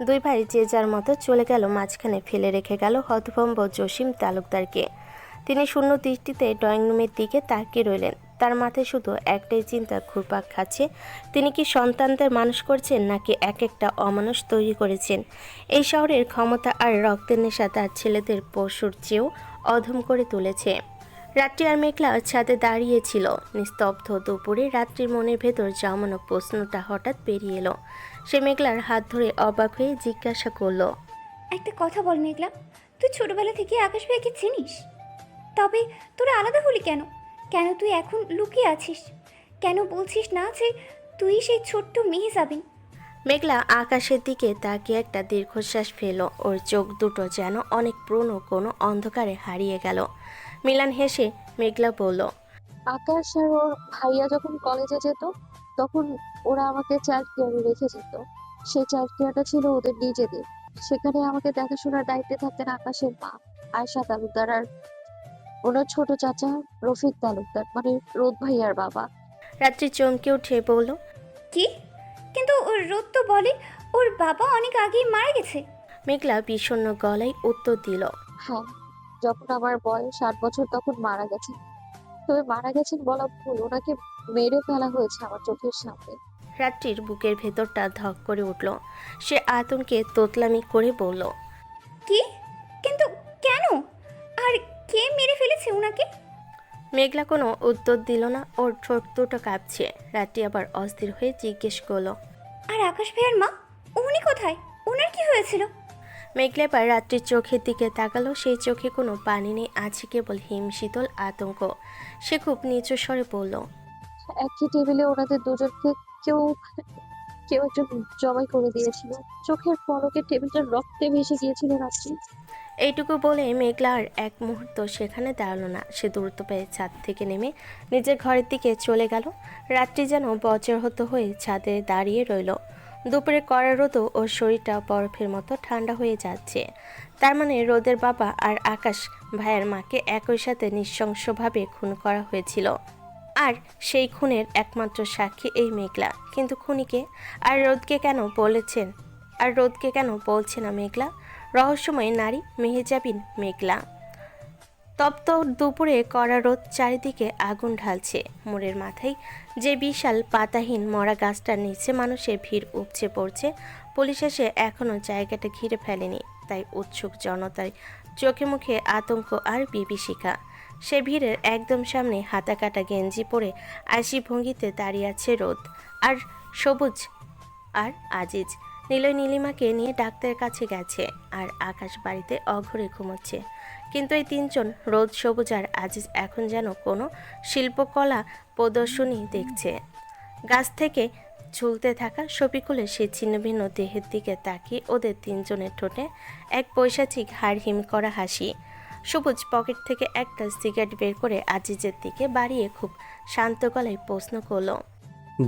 দুই ভাই যে যার মতো চলে গেল, মাঝখানে ফেলে রেখে গেল হতভম্ব জসিম তালুকদারকে। তিনি শূন্য দৃষ্টিতে ড্রয়িং রুমের দিকে তাকিয়ে রইলেন। তার মাথায় শুধু একটাই চিন্তা ঘুরপাক খাচ্ছে, তিনি কি সন্তানদের মানুষ করছেন নাকি এক একটা অমানুষ তৈরি করেছেন। এই শহরের ক্ষমতা আর রক্তের নেশা তার ছেলেদের পশুর চেয়েও অধম করে তুলেছে। রাত্রি আর মেঘলা ছাদে দাঁড়িয়েছিল। নিস্তব্ধ দুপুরে রাত্রির মনের ভেতর জমানো প্রশ্নটা হঠাৎ বেরিয়ে এলো। সে মেঘলার হাত ধরে অবাক হয়ে জিজ্ঞাসা করলো, একটা কথা বল মেঘলা, তুই ছোটবেলা থেকে আকাশ ভাইকে চিনিস? তবে তোরা আলাদা হলি কেন? কেন তুই এখন লুকিয়ে আছিস? কেন বলছিস না যে তুই সেই ছোট্ট মেয়ে যাবিন? মেঘলা আকাশের দিকে তাকিয়ে একটা দীর্ঘশ্বাস ফেলল। ওর চোখ দুটো যেন অনেক পুরনো কোনো অন্ধকারে হারিয়ে গেল। মিলান হেসে মেঘলা বলল, আকাশ আর ওর ভাইয়া যখন কলেজে যেত তখন ওরা আমাকে চাইল্ড কেয়ারে রেখে যেত। সেই চাইল্ড কেয়ারটা ছিল ওদের নিজেদের। সেখানে আমাকে দেখাশোনার দায়িত্বে থাকতেন আকাশের মা আয়শা তালুকদার আর ওনার ছোট চাচা রফিক তালুকদার, মানে রোদ ভাইয়ার বাবা। রাত্রি চমকে উঠে বলল, কি? কিন্তু ওর রোদ তো বলে ওর বাবা অনেক আগেই মারা গেছে। মেঘলা বিষণ্ণ গলায় উত্তর দিল, হ্যাঁ, যখন আমার বয়স 8 বছর তখন মারা গেছেন। তবে মারা গেছেন বলা ভুল, ওনাকে মেরে ফেলা হয়েছে আমার চোখের সামনে। রাত্রির বুকের ভেতরটা ধক করে উঠল। সে আতঙ্কে তোতলামি করে বলল, কি? কিন্তু কেন? আর কে মেরে ফেলেছে ওনাকে? মেঘলা কোনো উত্তর দিল না। ওর ঠোঁট দুটো কাঁপছে। রাত্রি আবার অস্থির হয়ে জিজ্ঞেস করলো, আর আকাশ ভাইয়ের মা, উনি কোথায়? ওনার কি হয়েছিল? মেঘলা এবার রাত্রির চোখের দিকে তাকালো। সেই চোখে কোনো পানি নেই, আছে কেবল হিমশীতল আতঙ্ক। সে খুব নিচু স্বরে বলল, একই টেবিলে ওনাদের দুজনকে কেউ কেউ একজন জবাই করে দিয়েছিল। চোখের পলকে টেবিলটা রক্তে ভেসে গিয়েছিল রাত্রি। এইটুকু বলে মেঘলা আর এক মুহূর্ত সেখানে দাঁড়ালো না। সে দ্রুত পায়ে ছাদ থেকে নেমে নিজের ঘরের দিকে চলে গেল। রাত্রি যেন বজ্রহত হয়ে ছাদে দাঁড়িয়ে রইল। দুপুরে কড়া রোদও ওর শরীরটা বরফের মতো ঠান্ডা হয়ে যাচ্ছে। তার মানে রোদের বাবা আর আকাশ ভাইয়ের মাকে একই সাথে নৃশংসভাবে খুন করা হয়েছিল। আর সেই খুনের একমাত্র সাক্ষী এই মেঘলা। কিন্তু খুনিকে আর রোদকে কেন বলেছেন? আর রোদকে কেন বলছে না মেঘলা? রহস্যময় নারী মেহেজাবিন মেঘলা। তপ্ত দুপুরে কড়া রোদ, চারিদিকে আগুন ঢালছে। মোড়ের মাথায় যে বিশাল পাতাহীন মরা গাছটার নিচে মানুষের ভিড় উপচে পড়ছে। পুলিশ এসে এখনও জায়গাটা ঘিরে ফেলেনি, তাই উৎসুক জনতার চোখে মুখে আতঙ্ক আর বিভীষিকা। সে ভিড়ের একদম সামনে হাতা কাটা গেঞ্জি পরে আশি ভঙ্গিতে দাঁড়িয়ে আছে রোদ আর সবুজ আর আজিজ। নীলয় নীলিমাকে নিয়ে ডাক্তারের কাছে গেছে, আর আকাশ বাড়িতে অঘরে ঘুমোচ্ছে। কিন্তু এই তিনজন, রোদ, সবুজ আর আজিজ, এখন যেন কোনো শিল্পকলা প্রদর্শনী দেখছে। গাছ থেকে ঝুলতে থাকা শফিকুলের সে ছিন্নভিন্ন দেহের দিকে তাকিয়ে ওদের তিনজনের ঠোঁটে এক পৈশাচিক হাড়হিম করা হাসি। সবুজ পকেট থেকে একটা সিগারেট বের করে আজিজের দিকে বাড়িয়ে খুব শান্ত গলায় প্রশ্ন করলো,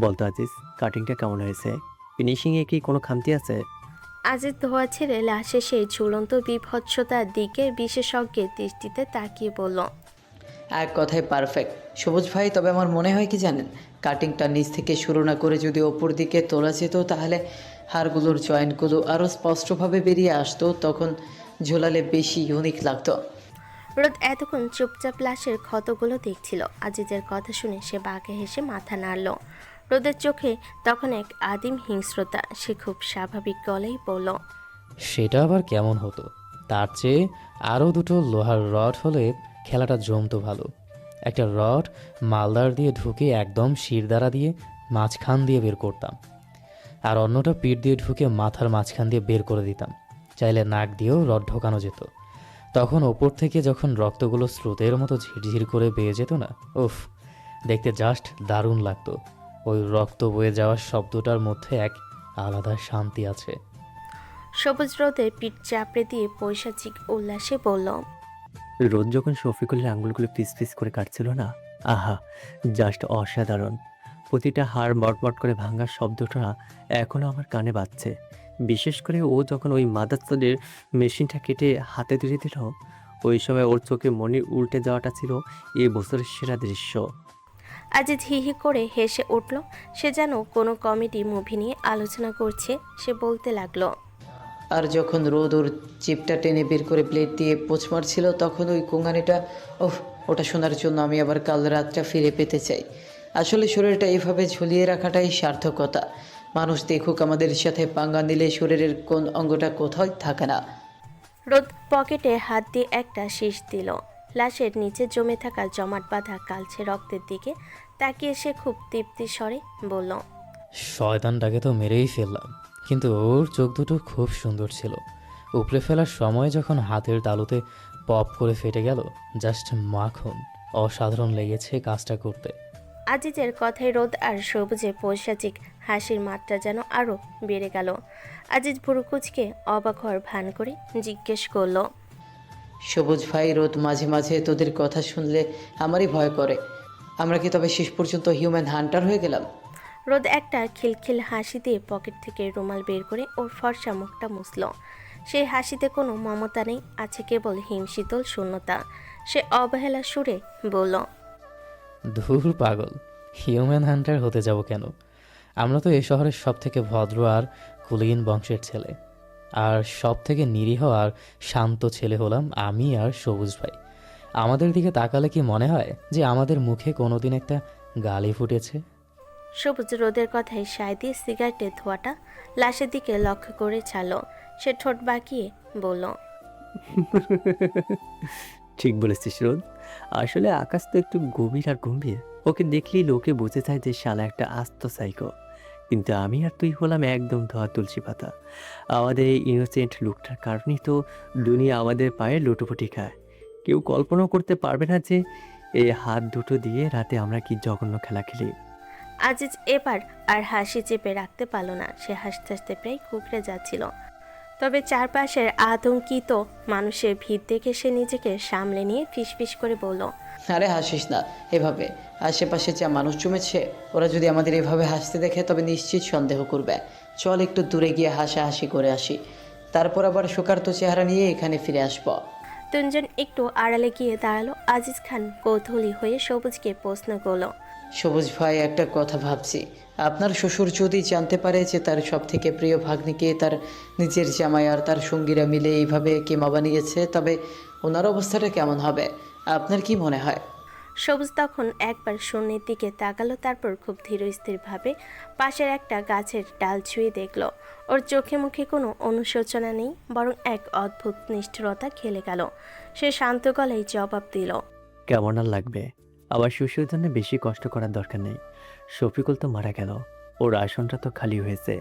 বলতো আজিজ, কাটিংটা কেমন হয়েছে? ফিনিশিংয়ে কি কোনো খামতি আছে? আজিজ ধোয়া ছেড়ে লাশে সেই ঝুলন্ত বিভৎসতার দিকে বিশেষজ্ঞের দৃষ্টিতে তাকিয়ে বলল, এক কথায় পারফেক্ট সবুজ ভাই। তবে আমার মনে হয় কি জানেন, কাটিংটা নিচ থেকে শুরু না করে যদি ওপর দিকে তোলা যেত তাহলে হাড়গুলোর জয়েন্টগুলো আরও স্পষ্টভাবে বেরিয়ে আসতো, তখন ঝোলালে বেশি ইউনিক লাগতো। রোদ এতক্ষণ চুপচাপ লাশের ক্ষতগুলো দেখছিল। আজিজের কথা শুনে সে বাঁকে হেসে মাথা নাড়ল। রোদের চোখে তখন এক আদিম হিংস্রতা। সে খুব স্বাভাবিক গলায় বলল, সেটা আবার কেমন হতো? তার চেয়ে আরও দুটো লোহার রড হলে খেলাটা জমতো ভালো। একটা রড মালদার দিয়ে ঢুকে একদম শিরদাঁড়া দিয়ে মাঝখান দিয়ে বের করতাম, আর অন্যটা পিঠ দিয়ে ঢুকে মাথার মাঝখান দিয়ে বের করে দিতাম। চাইলে নাক দিয়েও রড ঢোকানো যেত। তখন ওপর থেকে যখন রক্তগুলো স্রোতের মতো ঝিরঝির করে বেয়ে যেত না, উফ, দেখতে জাস্ট দারুণ লাগতো। ওই রক্ত বয়ে যাওয়ার শব্দটার মধ্যে এক আলাদা শান্তি আছে। সবুজ রোদের পিঠ চাপড়ে দিয়ে পৈশাচিক উল্লাসে বলল, রোদ যখন শফিকুলের আঙুলগুলো পিস পিস করে কাটছিল না, আহা, জাস্ট অসাধারণ। প্রতিটা হাড় মটমট করে ভাঙার শব্দটা এখনও আমার কানে বাজছে। বিশেষ করে ও যখন ওই মাদারচোদের মেশিনটা কেটে হাতে তুলে দিল, ওই সময় ওর চোখে মনির উল্টে যাওয়াটা ছিল এই বছরের সেরা দৃশ্য। আজিজ হি হি করে হেসে উঠল। সে যেন কোনো কমেডি মুভি নিয়ে আলোচনা করছে। সে বলতে লাগলো, আর যখন রোদ ওর চিপটা টেনে বের করে প্লেট দিয়ে পোঁচ মারছিল তখন ওই কোঙানিটা, ওহ, ওটা শোনার জন্য আমি আবার কাল রাতটা ফিরে পেতে চাই। আসলে শরীরটা এভাবে ঝুলিয়ে রাখাটাই সার্থকতা। মানুষ দেখুক আমাদের সাথে পাঙ্গা নিলে শরীরের কোন অঙ্গটা কোথাও থাকে না। রোদ পকেটে হাত দিয়ে একটা শীষ দিল। লাশের নিচে জমে থাকা জমাট বাঁধা কালচে রক্তের দিকে তাকিয়ে সে খুব তৃপ্তি স্বরে বলল, শয়তানটাকে তো মেরেই ফেললাম, কিন্তু ওর চোখ দুটো খুব সুন্দর ছিল। উপড়ে ফেলার সময় যখন হাতের তালুতে পপ করে ফেটে গেল, জাস্ট মাখন। অসাধারণ লেগেছে কাজটা করতে। আজিজের কথায় রোদ আর সবুজে পৈশাচিক হাসির মাত্রা যেন আরও বেড়ে গেল। আজিজ ভুরুকুচকে অবাক হওয়ার ভান করে জিজ্ঞেস করলো, সবুজ ভাই, রোদ মাঝে মাঝে তোদের কথা শুনলে আমারই ভয় করে। আমরা কি তবে শেষ পর্যন্ত হিউম্যান হান্টার হয়ে গেলাম? রোদ একটা খিলখিল হাসি দিয়ে পকেট থেকে রুমাল বের করে ওর ফর্সা মুখটা মুছল। সেই হাসিতে কোনো মমতা নেই, আছে কেবল হিমশীতল শূন্যতা। সে অবহেলা সুরে বলল, ধুর পাগল, হিউম্যান হান্টার হতে যাব কেন? আমরা তো এই শহরের সব থেকে ভদ্র আর কুলীন বংশের ছেলে। আর সব থেকে নিরীহ আর শান্ত ছেলে হলাম আমি আর সবুজ ভাই। আমাদের দিকে তাকালে কি মনে হয় যে আমাদের মুখে কোনোদিন একটা গালি ফুটেছে? সবুজ রোদের কথায় সায় দিয়ে সিগারেটের ধোঁয়াটা লাশের দিকে লক্ষ্য করে ছাড়ল। সে ঠোঁট বাঁকিয়ে বলল, ঠিক বলেছিস রোদ। আসলে আকাশ তো একটু গভীর আর গম্ভীর। ওকে দেখলেই লোকে বুঝে যায় যে শালা একটা আস্ত সাইকো। কিন্তু আমি আর তুই হলাম একদম ধোয়া তুলসী পাতা। আমাদের এই ইনোসেন্ট লুকটার কারণেই তো দুনিয়া আমাদের পায়ে লুটোপুটি খায়। কেউ কল্পনাও করতে পারবে না যে এই হাত দুটো দিয়ে রাতে আমরা কি জঘন্য খেলা খেলি। আজিজ এবার আর হাসি চেপে রাখতে পারল না। সে হাসতে হাসতে প্রায় কুকড়ে যাচ্ছিল। তবে চারপাশের আতঙ্কিত মানুষের ভিড় দেখে সে নিজেকে সামলে নিয়ে ফিসফিস করে বলল, আরে হাসিস না এভাবে। আশেপাশে যা মানুষ জমেছে, ওরা যদি আমাদের এভাবে হাসতে দেখে তবে নিশ্চিত সন্দেহ করবে। চল একটু দূরে গিয়ে হাসাহাসি করে আসি, তারপর আবার শোকার্ত চেহারা নিয়ে এখানে ফিরে আসবো। তিনজন একটু আড়ালে গিয়ে দাঁড়ালো। আজিজ খান কৌতূহলী হয়ে সবুজকে প্রশ্ন করল, সবুজ ভাই, একটা কথা ভাবছি। আপনার শ্বশুর যদি জানতে পারে যে তার সব থেকে প্রিয় ভাগ্নিকে তার নিজের জামাই আর তার সঙ্গীরা মিলে এইভাবে কেমা বানিয়েছে, তবে ওনার অবস্থাটা কেমন হবে? আপনার কি মনে হয়? সবুজ তখন একবার শূন্যের দিকে তাকালো, তারপর খুব ধীরস্থিরভাবে পাশের একটা গাছের ডাল ছুঁয়ে দেখল। ওর চোখে মুখে কোনো অনুশোচনা নেই, বরং এক অদ্ভুত নিষ্ঠুরতা খেলে গেল। সে শান্ত গলায় জবাব দিল, কেমন আর লাগবে? আবার শ্বশুর জন্য বেশি কষ্ট করার দরকার নেই। শফিকুল তো মারা গেল, ওর আসনটা তো খালি হয়েছে।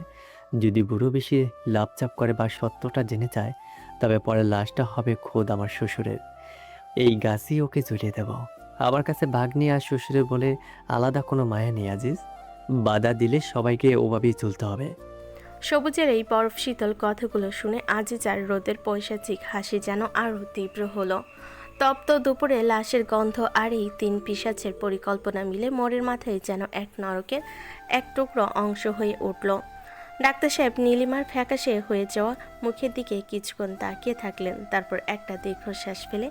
যদি বুড়ো বেশি লাভচাপ করে বা সত্যটা জেনে যায়, তবে পরে লাশটা হবে খোদ আমার শ্বশুরের। এই গাছই ওকে ঝুলিয়ে দেব। আমার কাছে ভাগ্নি আর শ্বশুরের বলে আলাদা কোনো মায়া নেই আজিজ। বাধা দিলে সবাইকে ওভাবেই চলতে হবে। সবুজের এই বরফ শীতল কথাগুলো শুনে আজিজ আর রোদের পৈশাচিক হাসি যেন আরও তীব্র হলো। তপ্ত দুপুরে লাশের গন্ধ আর এই তিন পিশাচের পরিকল্পনা মিলে মোড়ের মাথায় যেন এক নরকের এক টুকরো অংশ হয়ে উঠল। ডাক্তার সাহেব নীলিমার ফ্যাকাশে হয়ে যাওয়া মুখের দিকে কিছুক্ষণ তাকিয়ে থাকলেন। তারপর একটা দীর্ঘশ্বাস ফেলে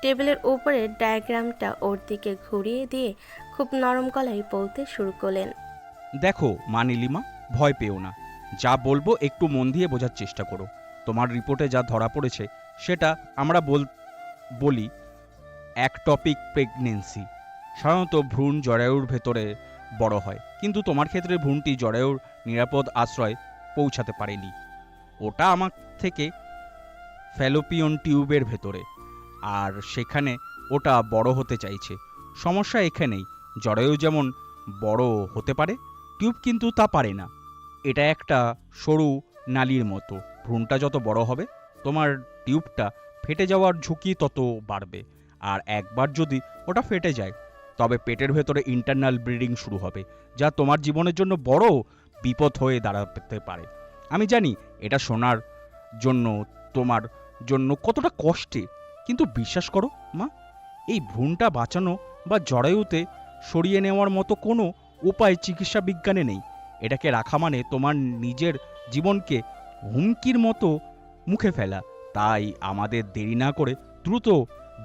টেবিলের উপরে ডায়াগ্রামটা ওর দিকে ঘুরিয়ে দিয়ে খুব নরম গলায় বলতে শুরু করলেন, দেখো মা নীলিমা, ভয় পেও না। যা বলবো একটু মন দিয়ে বোঝার চেষ্টা করো। তোমার রিপোর্টে যা ধরা পড়েছে সেটা আমরা বলি একটপিক প্রেগনেন্সি। সাধারণত ভ্রূণ জরায়ুর ভেতরে বড় হয়, কিন্তু তোমার ক্ষেত্রে ভ্রূণটি জরায়ুর নিরাপদ আশ্রয় পৌঁছাতে পারেনি। ওটা আমার থেকে ফ্যালোপিয়ন টিউবের ভেতরে, আর সেখানে ওটা বড় হতে চাইছে। সমস্যা এখানেই, জরায়ু যেমন বড় হতে পারে, টিউব কিন্তু তা পারে না। এটা একটা সরু নালীর মতো। ভ্রূণটা যত বড় হবে, তোমার টিউবটা ফেটে যাওয়ার ঝুঁকি তত বাড়বে। আর একবার যদি ওটা ফেটে যায়, তবে পেটের ভেতরে ইন্টারনাল ব্লিডিং শুরু হবে, যা তোমার জীবনের জন্য বড় বিপদ হয়ে দাঁড়াতে পারে। আমি জানি এটা শোনার জন্য তোমার জন্য কতটা কষ্টে, কিন্তু বিশ্বাস করো মা, এই ভ্রূণটা বাঁচানো বা জরায়ুতে সরিয়ে নেওয়ার মতো কোনো উপায় চিকিৎসা বিজ্ঞানে নেই। এটাকে রাখা মানে তোমার নিজের জীবনকে হুমকির মতো মুখে ফেলা। তাই আমাদের দেরি না করে দ্রুত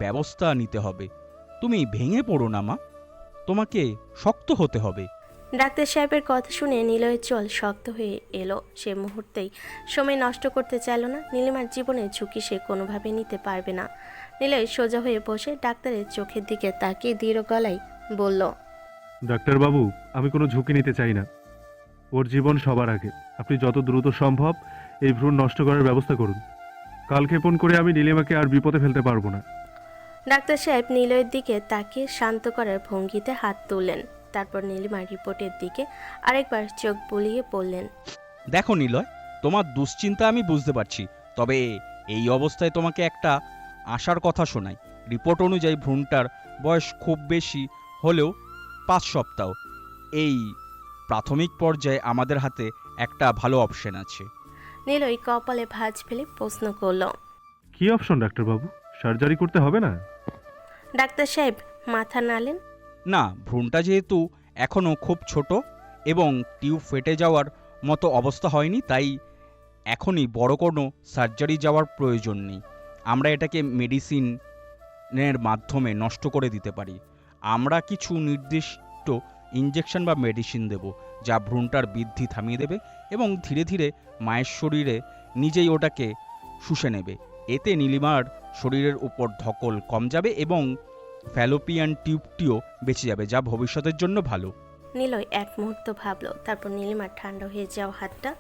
ব্যবস্থা নিতে হবে। তুমি ভেঙে পড়ো না মা, তোমাকে শক্ত হতে হবে। ডাক্তার সাহেবের কথা শুনে নিলয়ের চোল শক্ত হয়ে এলো। সে মুহূর্তেই সময় নষ্ট করতে চাইল না। নীলিমার জীবনের ঝুঁকি সে কোনোভাবে নিতে পারবে না। নিলয় সোজা হয়ে বসে ডাক্তারের চোখের দিকে তাকিয়ে দৃঢ় গলায় বলল, ডাক্তারবাবু, আমি কোনো ঝুঁকি নিতে চাই না। ওর জীবন সবার আগে। আপনি যত দ্রুত সম্ভব এই ভ্রূণ নষ্ট করার ব্যবস্থা করুন। কালক্ষেপণ করে আমি নীলিমাকে আর বিপদে ফেলতে পারবো না। ডাক্তার সাহেব নিলয়ের দিকে তাকিয়ে শান্ত করার ভঙ্গিতে হাত তুললেন। তারপর নীলিমার রিপোর্টের দিকে আরেকবার চোখ বুলিয়ে বললেন, দেখো নিলয়, তোমার দুশ্চিন্তা আমি বুঝতে পারছি, তবে এই অবস্থায় তোমাকে একটা আশার কথা শোনাই। রিপোর্ট অনুযায়ী ভ্রূণটার বয়স খুব বেশি হলেও 5 সপ্তাহ। এই প্রাথমিক পর্যায়ে আমাদের হাতে একটা ভালো অপশন আছে। নিলয় কপালে ভাঁজ ফেলে প্রশ্ন করল। কি অপশন ডাক্তারবাবু? সার্জারি করতে হবে না? ডাক্তার সাহেব মাথা নাড়লেন। না, ভ্রূণটা যেহেতু এখনও খুব ছোট এবং টিউব ফেটে যাওয়ার মতো অবস্থা হয়নি, তাই এখনই বড় কোনো সার্জারি যাওয়ার প্রয়োজন নেই। আমরা এটাকে মেডিসিনের মাধ্যমে নষ্ট করে দিতে পারি। আমরা কিছু নির্দিষ্ট ইনজেকশন বা মেডিসিন দেব, যা ভ্রূণটার বৃদ্ধি থামিয়ে দেবে এবং ধীরে ধীরে মায়ের শরীরে নিজেই ওটাকে শুষে নেবে। এতে নীলিমার শরীরের উপর ধকল কম যাবে এবং ফ্যালোপিয়ান টিউবটিও বেঁচে যাবে, যা ভবিষ্যতের জন্য ভালো। নিলয় এক মুহূর্ত ভাবল, তারপর নীলিমার ঠান্ডা হয়ে যাওয়া হাতটা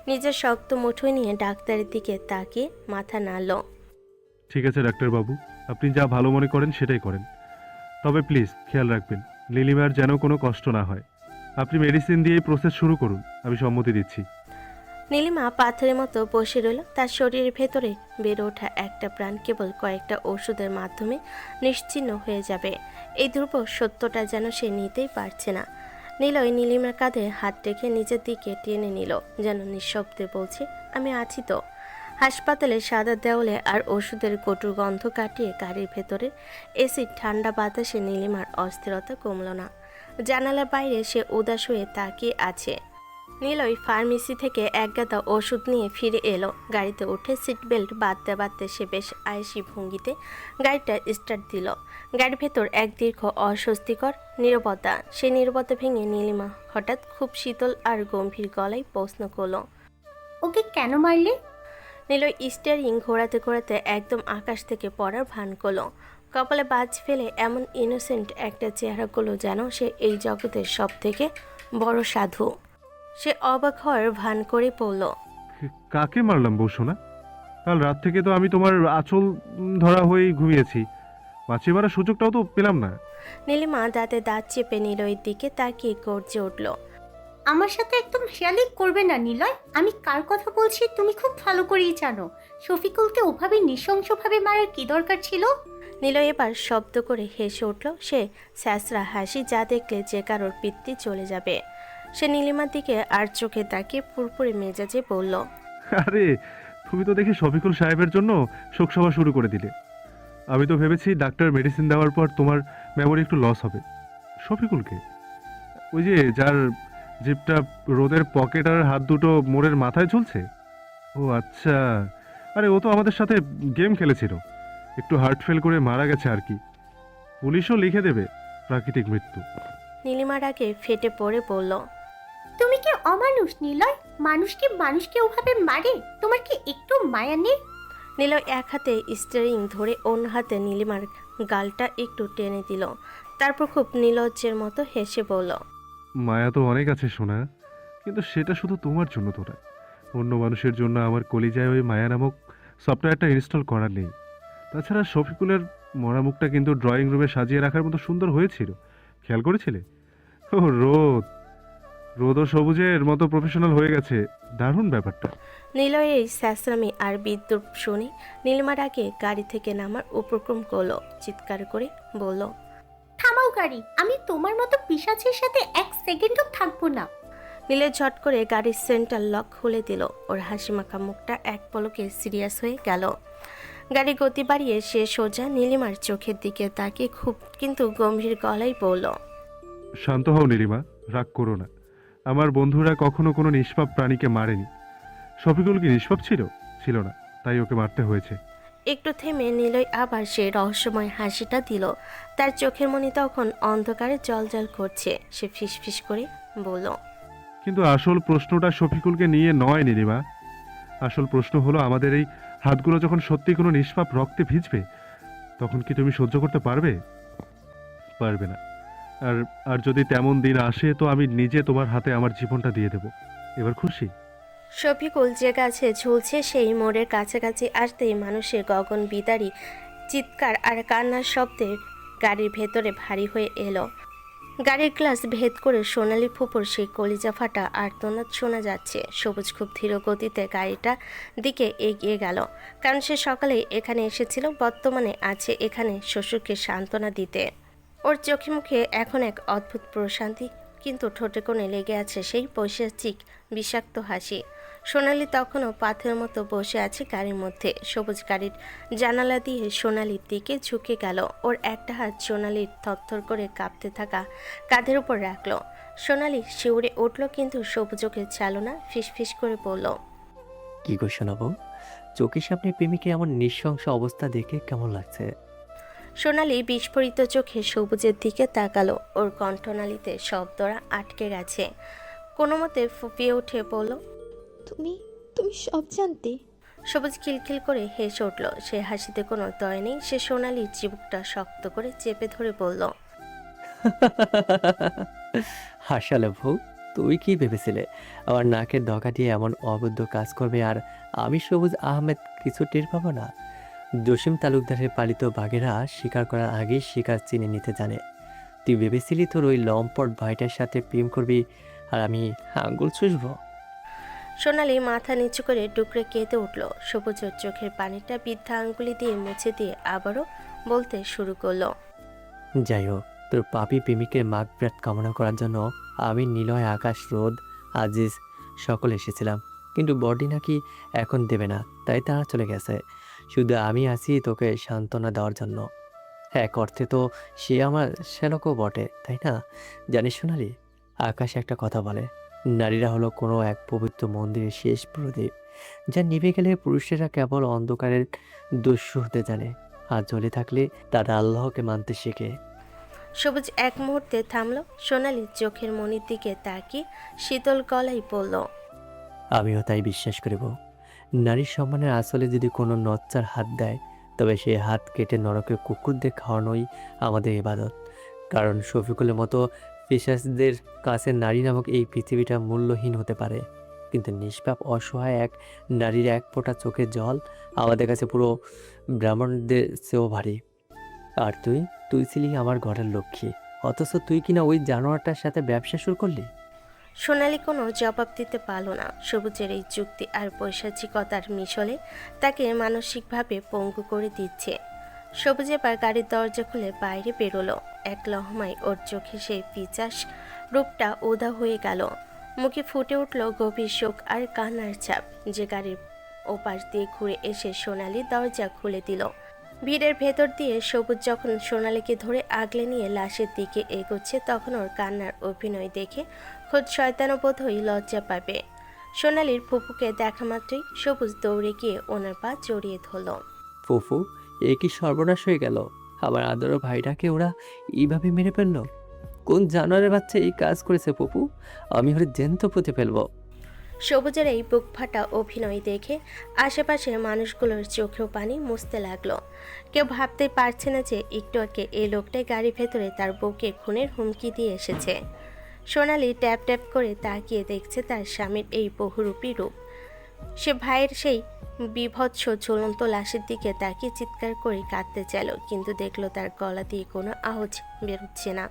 নিজের শক্ত মুঠোয় নিয়ে ডাক্তারের দিকে তাকিয়ে মাথা নাড়ল। ঠিক আছে ডাক্তারবাবু, আপনি যা ভালো মনে করেন সেটাই করেন। তবে প্লিজ খেয়াল রাখবেন নীলিমার যেন কোনো কষ্ট না হয়। আপনি মেডিসিন দিয়ে এই প্রসেস শুরু করুন, আমি সম্মতি দিচ্ছি। নীলিমা পাথরের মতো বসে রইল। তার শরীরের ভেতরে বেড়ে ওঠা একটা প্রাণ কেবল কয়েকটা ওষুধের মাধ্যমে নিশ্চিহ্ন হয়ে যাবে। এই ধ্রুব সত্যটা যেন সে নিতেই পারছে না। নিলয় নীলিমার কাঁধে হাত রেখে নিজের দিকে টেনে নিল, যেন নিঃশব্দে বলছে, আমি আছি তো। হাসপাতালে সাদা দেওয়ালে আর ওষুধের কটুর গন্ধ কাটিয়ে গাড়ির ভেতরে এসির ঠান্ডা বাতাসে নীলিমার অস্থিরতা কমল না। জানালার বাইরে সে উদাস হয়ে তাকিয়ে আছে। নিলয় ফার্মেসি থেকে এক গাদা ওষুধ নিয়ে ফিরে এলো। গাড়িতে উঠে সিট বেল্ট বাঁধতে বাঁধতে সে বেশ আয়েসি ভঙ্গিতে গাড়িটা স্টার্ট দিল। গাড়ির ভেতর এক দীর্ঘ অস্বস্তিকর নীরবতা। সেই নীরবতা ভেঙে নীলিমা হঠাৎ খুব শীতল আর গম্ভীর গলায় প্রশ্ন করল, ওকে কেন মারলে? নিলয় স্টিয়ারিং ঘোরাতে ঘোরাতে একদম আকাশ থেকে পড়ার ভান করলো। কপালে বাজ ফেলে এমন ইনোসেন্ট একটা চেহারাগুলো যেন সে এই জগতের সব থেকে বড় সাধু। সে অবাক হওয়ার ভান করে পড়ল, কাকে মারলাম বসো না? কাল রাত থেকে তো আমি তোমার আঁচল ধরা হয়েই ঘুমিয়েছি। মাছি মারার সুযোগটাও তো পেলাম না। নীলিমা দাঁতে দাঁত চেপে নিলয়ের দিকে তাকিয়ে গর্জে উঠল, আমার সাথে একদম হেয়ালি করবে না নিলয়। আমি কার কথা বলছি তুমি খুব ভালো করেই জানো। শফিকুলকে ওভাবে নৃশংসভাবে মারার কি দরকার ছিল? নিলয় এবার শব্দ করে হেসে উঠল। সে স্যাঁচরা হাসি যা দেখলে যে কারোর পিত্তি চলে যাবে। সে নীলিমার দিকে আর চোখে তাকিয়ে পুরপুরে মেজাজে বলল, আরে তুমি তো দেখি শফিকুল সাহেবের জন্য শোকসভা শুরু করে দিলে। আমি তো ভেবেছি ডাক্তার মেডিসিন দেওয়ার পর তোমার মেমোরি একটু লস হবে। শফিকুলকে? ওই যে যার জিপটা রোদের পকেট আর হাত দুটো মোড়ের মাথায় ঝুলছে? ও আচ্ছা, আরে ও তো আমাদের সাথে গেম খেলেছিল, একটু হার্ট ফেল করে মারা গেছে আর কি। পুলিশও লিখে দেবে প্রাকৃতিক মৃত্যু। নীলিমার আগে ফেটে পড়ে বলল, তুমি কি অমানুষ নিলয়? মানুষকে ওভাবে মারে? তোমার কি একটু মায়া নেই? নিলয় এক হাতে স্টিয়ারিং ধরে অন্য হাতে নীলিমার গালটা একটু টেনে দিল। তারপর খুব নির্লজ্জের মতো হেসে বলল, মায়া তো অনেক আছে সোনা, কিন্তু সেটা শুধু তোমার জন্য তো না, অন্য মানুষের জন্য আমার কলিজায় ওই মায়া নামক সফটওয়্যারটা ইনস্টল করা নেই। তাছাড়া শফিকুলের মরা মুখটা কিন্তু ড্রয়িং রুমে সাজিয়ে রাখার মতো সুন্দর হয়েছিল, খেয়াল করেছিলে? ও রোদ ও সবুজের মতো প্রফেশনাল হয়ে গেছে, দারুণ ব্যাপারটা। নিলয়ের এই স্যাঁচরামি আর বিদ্রুপ শুনে নীলিমার আগে গাড়ি থেকে নামার উপক্রম করলো। চিৎকার করে বলল, থামাও গাড়ি। আমি তোমার মতো পিশাচের সাথে এক সেকেন্ডও থাকবো না। নীলয় ঝট করে গাড়ির সেন্টার লক খুলে দিল। ওর হাসিমাখা মুখটা এক পলকে সিরিয়াস হয়ে গেল। গাড়ি গতি বাড়িয়ে সে সোজা নীলিমার চোখের দিকে তাকিয়ে খুব কিন্তু গম্ভীর গলায় বলল, শান্ত হও নীলিমা, রাগ করো না। আমার বন্ধুরা কখনো কোনো নিষ্পাপ প্রাণীকে মারেনি। শফিকুল কি নিষ্পাপ ছিল? ছিল না, তাই ওকে মারতে হয়েছে। একটু থেমে নিলয় আবার সে রহস্যময় হাসিটা দিল। তার চোখের মনি তখন অন্ধকারে জ্বলজ্বল করছে। সে ফিসফিস করে বলল, কিন্তু আসল প্রশ্নটা শফিকুলকে নিয়ে নয় নীলিমা। আসল প্রশ্ন হলো, আমাদের এই হাতগুলো যখন সত্যি কোনো নিষ্পাপ রক্তে ভিজবে, তখন কি তুমি সহ্য করতে পারবে? পারবে না। আর আর যদি তেমন দিন আসে, তো আমি নিজে তোমার হাতে আমার জীবনটা দিয়ে দেব। এবার খুশি? শফিকুল যে গাছে ঝুলছে সেই মোড়ের কাছাকাছি আসতেই মানুষের গগন বিদারী চিৎকার আর কান্নার শব্দে গাড়ির ভেতরে ভারী হয়ে এলো। গাড়ির গ্লাস ভেদ করে সোনালি ফুপুর সেই কলিজা ফাটা আর্তনাদ শোনা যাচ্ছে। সবুজ খুব ধীর গতিতে গাড়িটা দিকে এগিয়ে গেল, কারণ সে সকালেই এখানে এসেছিল, বর্তমানে আছে এখানে শ্বশুরকে সান্ত্বনা দিতে। ওর চোখে মুখে এখন এক অদ্ভুত প্রশান্তি, কিন্তু ঠোঁটে কোণে লেগে আছে সেই পৈশাচিক বিষাক্ত হাসি। সোনালি তখনও পাথরের মতো বসে আছে গাড়ির মধ্যে। সবুজ গাড়ির জানালা দিয়ে সোনালির দিকে ঝুঁকে গেল। ওর একটা হাত সোনালির থরথর করে কাঁপতে থাকা কাঁধের উপর রাখলো। সোনালি শিউরে উঠল, কিন্তু সবুজ ওকে ছাড়ল না। ফিসফিস করে বলল, কি গো শোনাবো, চোখের সামনে প্রেমিকে এমন নৃশংস অবস্থা দেখে কেমন লাগছে? সোনালি বিস্ফোরিত চোখে সবুজের দিকে তাকালো। ওর কণ্ঠনালীতে শব্দরা আটকে গেছে। কোনো মতে ফুপিয়ে উঠে বলল, তুমি তুমি সব জানতে? সবুজ খিলখিল করে হেসে উঠল। সে হাসিতে কোনো দয় নেই। সে সোনালির চিবুকটা শক্ত করে চেপে ধরে বলল, হাসালে বউ, তুই কি ভেবেছিলে আমার নাকের ডগা দিয়ে এমন অবৈধ কাজ করবে আর আমি সবুজ আহমেদ কিছু টের পাবো না? জসিম তালুকদারের পালিত বাঘেরা শিকার করার আগেই শিকার চিনে নিতে জানে। তুই ভেবেছিলি তোর ওই লম্পট ভাইটার সাথে প্রেম করবি আর আমি আঙ্গুল চুষবো? সোনালি মাথা নিচু করে ডুকরে কেঁদে উঠল। সবুজের চোখের পানিটা বৃদ্ধা আঙ্গুলি দিয়ে মুছে দিয়ে আবারও বলতে শুরু করলো, যাই হোক, তোর পাপি প্রেমিকের মাগফিরাত কামনা করার জন্য আমি, নিলয়, আকাশ, রোদ, আজিজ সকল এসেছিলাম, কিন্তু বডি নাকি এখন দেবে না, তাই তারা চলে গেছে। শুধু আমি আছি তোকে সান্ত্বনা দেওয়ার জন্য। এক অর্থে তো সে আমার শ্যালকও বটে, তাই না? জানিস সোনালি, আকাশ একটা কথা বলে, নারীরা হলো কোনো এক পবিত্র মন্দিরের শেষ প্রদীপ, যা নিভে গেলে পুরুষেরা কেবল অন্ধকারের দস্যু হতে জানে, আর জ্বলে থাকলে তারা আল্লাহকে মানতে শেখে। সবুজ এক মুহূর্তে থামলো। সোনালি চোখের মনির দিকে তাকিয়ে শীতল গলায় বলল, আমিও তাই বিশ্বাস করিব। নারীর সম্মানের আসলে যদি কোনো নচ্চার হাত দেয়, তবে সেই হাত কেটে নরকে কুকুরদের খাওয়ানোই আমাদের ইবাদত। কারণ শফিকুলের মতো পিশাচদের কাছে নারী নামক এই পৃথিবীটা মূল্যহীন হতে পারে, কিন্তু নিষ্পাপ অসহায় এক নারীর এক ফোঁটা চোখের জল আমাদের কাছে পুরো ব্রাহ্মণদের চেয়েও ভারী। আর তুই ছিলি আমার ঘরের লক্ষ্মী, অথচ তুই কিনা ওই জানোয়ারটার সাথে ব্যবসা শুরু করলি। সোনালি কোনো জবাব দিতে পারল না। সবুজের এই যুক্তি আর পৈশাচিকতার মিশলে তাকে মানসিকভাবে পঙ্গু করে দিচ্ছে। সবুজ এবার গাড়ির দরজা খুলে বাইরে বেরোলো। এক লহমায় ওর চোখে সেই পিচাস রূপটা উদা হয়ে গেল। মুখে ফুটে উঠল গভীর শোক আর কান্নার ছাপ। যে গাড়ির ওপাশ দিয়ে ঘুরে এসে সোনালি দরজা খুলে দিল। ভিড়ের ভেতর দিয়ে সবুজ যখন সোনালীকে ধরে আগলে নিয়ে লাশের দিকে এগোচ্ছে, তখন ওর কান্নার অভিনয় দেখে খোদ শয়তানও বোধহয় লজ্জা পাবে। সোনালীর ফুপুকে দেখা মাত্রই সবুজ দৌড়ে গিয়ে ওনার পা জড়িয়ে ধরল। ফুফু, এ কি সর্বনাশ হয়ে গেল! আমার আদর ভাইটাকে ওরা এইভাবে মেরে ফেললো। কোন জানোয়ারের বাচ্চা এই কাজ করেছে ফুফু? আমি হলে জ্যান্ত পুঁতে ফেলবো। সবুজের এই বুক ফাটা অভিনয় দেখে আশেপাশের মানুষগুলোর চোখেও পানি মুছতে লাগলো। কেউ ভাবতে পারছে না যে একটু আগে এই লোকটাই গাড়ির ভেতরে তার বউকে খুনের হুমকি দিয়ে এসেছে। সোনালি ট্যাপ ট্যাপ করে তাকিয়ে দেখছে তার স্বামীর এই বহুরূপী রূপ। সে ভাইয়ের সেই বিভৎস ঝুলন্ত লাশের দিকে তাকিয়ে চিৎকার করে কাঁদতে চাইল, কিন্তু দেখলো তার গলা দিয়ে কোনো আওয়াজ বেরোচ্ছে না।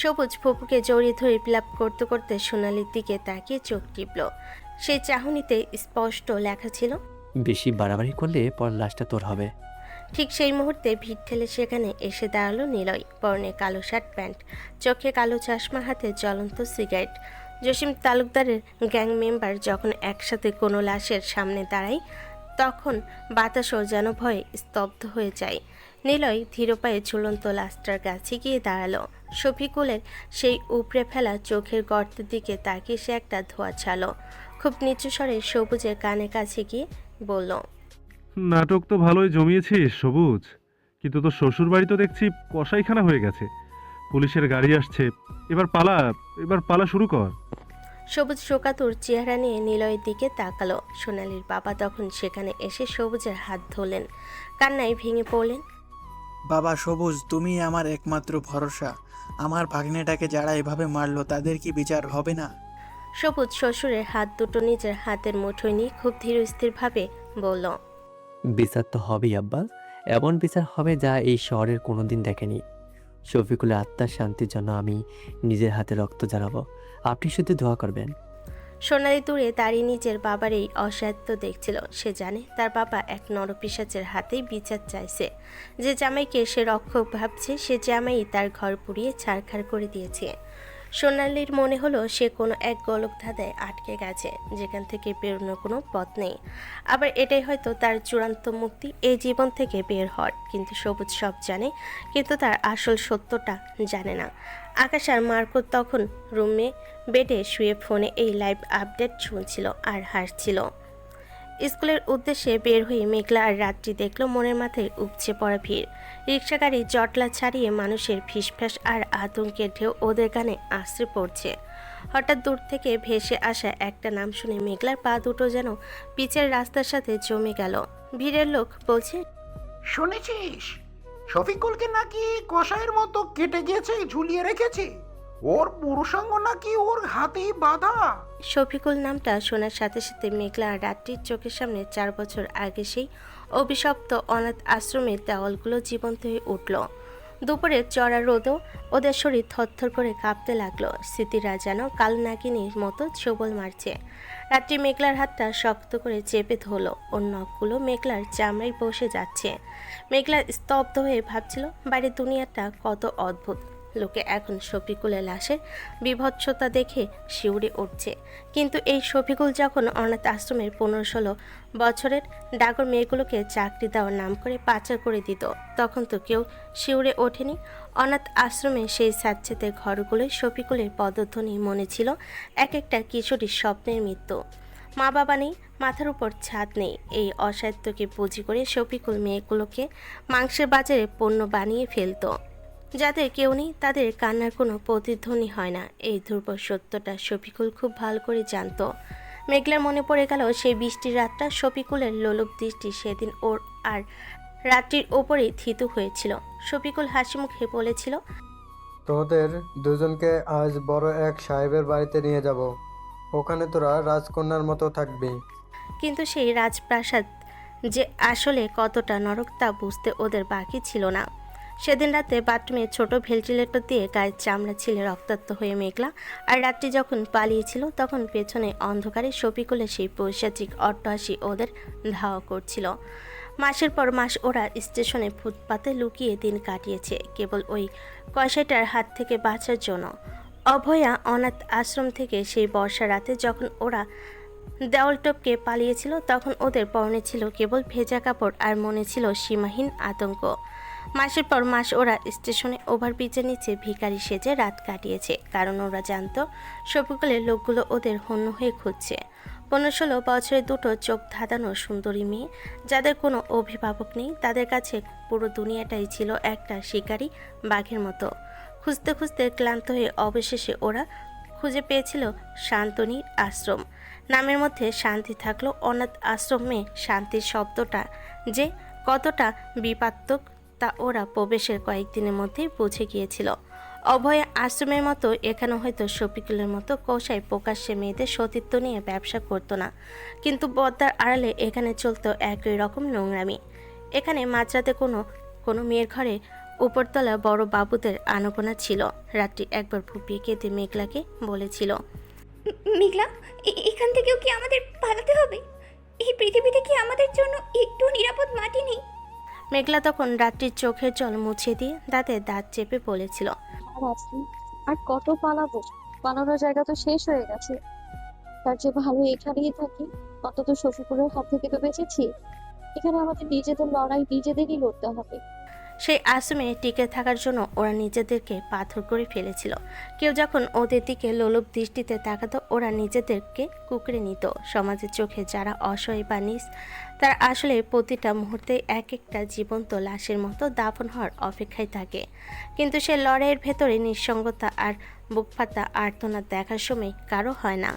সবুজ ফুপুকে জড়িয়ে ধরে বিলাপ করতে করতে সোনালির দিকে তাকিয়ে চোখ টিপল। সেই চাহনিতে স্পষ্ট লেখা ছিল, বেশি বাড়াবাড়ি করলে পর লাশটা তোর হবে। ঠিক সেই মুহূর্তে ভিড় ঠেলে সেখানে এসে দাঁড়ালো নিলয়। পরনে কালো শার্ট প্যান্ট, চোখে কালো চশমা, হাতে জ্বলন্ত সিগারেট। জসিম তালুকদারের গ্যাং মেম্বার যখন একসাথে কোনো লাশের সামনে দাঁড়ায়, তখন বাতাসও যেন ভয়ে স্তব্ধ হয়ে যায়। নিলয় ধীর পায়ে ঝুলন্ত লাশটার কাছে গিয়ে দাঁড়ালো। শফিকুলের সেই উপড়ে ফেলা চোখের গর্তের দিকে তাকিয়ে সে একটা ধোঁয়া ছাড়ল। খুব নিচু স্বরে সবুজের কানে কাছে গিয়ে বলল, নাটক তো ভালোই জমিয়েছিস সবুজ, কিন্তু তোর শ্বশুর বাড়ি তো দেখছি কসাইখানা হয়ে গেছে। পুলিশের গাড়ি আসছে। এবার পালা শুরু কর। সবুজ শোকাতুর চেহারা নিয়ে নিলয়ের দিকে তাকালো। সোনালির বাবা তখন সেখানে এসে সবুজের হাত ধরলেন, কান্নায় ভেঙে পড়লেন। বাবা সবুজ, তুমি আমার একমাত্র ভরসা। আমার ভাগ্নেটাকে যারা এভাবে মারলো তাদের কি বিচার হবে না? সবুজ শ্বশুরের হাত দুটো নিজের হাতের মুঠোয় নিয়ে খুব ধীর স্থিরভাবে বলল, বিচার তো হবেই আব্বা। এমন বিচার হবে যা এই শহরের কোনোদিন দেখেনি। শফিকুলের আত্মার শান্তির জন্য আমি নিজের হাতে রক্ত ঝরাবো। আপনি শুধু দোয়া করবেন। সোনালি দূরে দাঁড়িয়ে নিজের বাবার এই অসাধ্য দেখছিল। সে জানে তার বাবা এক নরপিশাচের হাতেই বিচার চাইছে। যে জামাইকে সে রক্ষক ভাবছে, সে জামাই তার ঘর পুড়িয়ে ছারখার করে দিয়েছে। সোনালির মনে হলো সে কোনো এক গোলক ধাঁধায় আটকে গেছে, যেখান থেকে বেরোনোর কোনো পথ নেই। আবার এটাই হয়তো তার চূড়ান্ত মুক্তি, এই জীবন থেকে বের হওয়ার। কিন্তু সবুজ সব জানে, কিন্তু তার আসল সত্যটা জানে না। আকাশ আর মার্কো তখন রুমে বেডে শুয়ে ফোনে এই লাইভ আপডেট শুনছিল আর হাসছিল। স্কুলের উদ্দেশ্যে বের হয়ে মেঘলা আর রাত্রি দেখলো মনের মাথায় উপচে পড়া ভিড়। রিক্সা গাড়ি জটলা ছাড়িয়ে মানুষের ফিসফাস আর আতঙ্কের ঢেউ ওদের গানে আশ্রে পড়ছে। হঠাৎ দূর থেকে ভেসে আসা একটা নাম শুনে মেঘলার পা দুটো যেন পিচের রাস্তার সাথে জমে গেল। ভিড়ের লোক বলছে, শুনেছিস শফিকুলকে নাকি কষায়ের মতো কেটে গিয়েছে, ঝুলিয়ে রেখেছে। ওর পুরুষাঙ্গ নাকি ওর হাতেই বাঁধা। শফিকুল নামটা শোনার সাথে সাথে মেঘলা আর রাত্রির চোখের সামনে 4 বছর আগে সেই অভিশপ্ত অনাথ আশ্রমের দেওয়ালগুলো জীবন্ত হয়ে উঠল। দুপুরের চড়া রোদও ওদের শরীর থরথর করে কাঁপতে লাগলো। স্মৃতিরা যেন কাল নাগিনীর মতো ছোবল মারছে। রাত্রি মেঘলার হাতটা শক্ত করে চেপে ধরলো। ওর নখগুলো মেঘলার চামড়ায় বসে যাচ্ছে। মেঘলা স্তব্ধ হয়ে ভাবছিল বাইরের দুনিয়াটা কত অদ্ভুত। লোকে এখন শফিকুলের লাশের বিভৎসতা দেখে শিউরে উঠছে, কিন্তু এই শফিকুল যখন অনাথ আশ্রমের 15-16 বছরের ডাগর মেয়েগুলোকে চাকরি দেওয়ার নাম করে পাচার করে দিত, তখন তো কেউ শিউরে ওঠেনি। অনাথ আশ্রমে সেই স্যাঁতসেঁতে ঘরগুলোই শফিকুলের পদধ্বনি মনে ছিল এক একটা কিশোরীর স্বপ্নের মৃত্যু। মা বাবা নেই, মাথার উপর ছাদ নেই। এই অসাধ্যকে পুঁজি করে শফিকুল মেয়েগুলোকে মাংসের বাজারে পণ্য বানিয়ে ফেলতো। যাদের কেউ নেই তাদের কান্নার কোনো প্রতিধ্বনি হয় না। এই ধ্রুব সত্যটা শফিকুল খুব ভালো করে জানত। মেঘলার মনে পড়ে গেল সেই বৃষ্টির রাতটা। শফিকুলের লোলুপ দৃষ্টি সেদিন ওর আর রাত্রির ওপরেই থিতু হয়েছিল। শফিকুল হাসি মুখে বলেছিল, তোদের দুজনকে আজ বড় এক সাহেবের বাড়িতে নিয়ে যাব। ওখানে তোরা রাজকন্যার মতো থাকবি। কিন্তু সেই রাজপ্রাসাদ যে আসলে কতটা নরক তা বুঝতে ওদের বাকি ছিল না। সেদিন রাতে বাথরুমে ছোট ভেন্টিলেটর দিয়ে গায়ের চামড়া ছিলে রক্তাক্ত হয়ে মেঘলা আর রাত্রি যখন পালিয়েছিল, তখন পেছনে অন্ধকারে শফিকুলের সেই পৈশাচিক অট্টহাসি ওদের ধাওয়া করছিল। মাসের পর মাস ওরা স্টেশনে ফুটপাতে লুকিয়ে দিন কাটিয়েছে, কেবল ওই কয়সাটার হাত থেকে বাঁচার জন্য। অভয়া অনাথ আশ্রম থেকে সেই বর্ষা রাতে যখন ওরা দেওয়াল টপকে পালিয়েছিল, তখন ওদের পরনে ছিল কেবল ভেজা কাপড় আর মনে ছিল সীমাহীন আতঙ্ক। মাসের পর মাস ওরা স্টেশনে ওভারব্রিজের নিচে ভিখারি সেজে রাত কাটিয়েছে, কারণ ওরা জানতো শফিকুলের লোকগুলো ওদের হন্য হয়ে খুঁজছে। 15-16 বছরের দুটো চোখ ধাঁধানো সুন্দরী মেয়ে, যাদের কোনো অভিভাবক নেই। তাদের কাছে পুরো দুনিয়াটাই ছিল একটা শিকারী বাঘের মতো। খুঁজতে খুঁজতে ক্লান্ত হয়ে অবশেষে ওরা খুঁজে পেয়েছিল শান্তনীর আশ্রম। নামের মধ্যে শান্তি থাকলো, অনাথ আশ্রমে শান্তির শব্দটা যে কতটা বিপাত্মক তা ওরা প্রবেশের কয়েকদিনের মধ্যেই বুঝে গিয়েছিল। অভয়া আশ্রমের মতো এখানে হয়তো শফিকুলের মতো কৌশায় প্রকাশ্যে মেয়েদের সতীত্ব নিয়ে ব্যবসা করতো না, কিন্তু পর্দার আড়ালে এখানে চলতো একই রকম নোংরামি। এখানে মাঝরাতে কোনো মেয়ের ঘরে উপরতলা বড় বাবুদের আনাগোনা ছিল। রাত্রি একবার ফুপিয়ে কেঁদে মেঘলাকে বলেছিল, মেঘলা, এখান থেকেও কি আমাদের পালাতে হবে? এই পৃথিবীতে কি আমাদের জন্য একটু নিরাপদ মাটি নেই? মেঘলা তখন রাত্রির চোখের জল মুছে দিয়ে দাঁতে দাঁত চেপে বলেছিল, আর কত পালাবো? পালানোর জায়গা তো শেষ হয়ে গেছে। তার চেয়ে ভালো এখানেই থাকি। অন্তত শফিকুলের হাত থেকে তো বেঁচেছি। এখানে আমাদের নিজেদের লড়াই নিজেদেরই লড়তে হবে। সেই আশ্রমে টিকে থাকার জন্য ওরা নিজেদেরকে পাথর করে ফেলেছিল। কেউ যখন ওদের দিকে লোলুপ দৃষ্টিতে তাকাতো ওরা নিজেদেরকে কুঁকড়ে নিত। সমাজের চোখে যারা অসহায় বা নিজ, তারা আসলে প্রতিটা মুহূর্তে এক একটা জীবন্ত লাশের মতো দাফন হওয়ার অপেক্ষায় থাকে। কিন্তু সে লড়াইয়ের ভেতরে নিঃসঙ্গতা আর বুক ফাটা আর্তনাদ দেখার সময় কারো হয় না।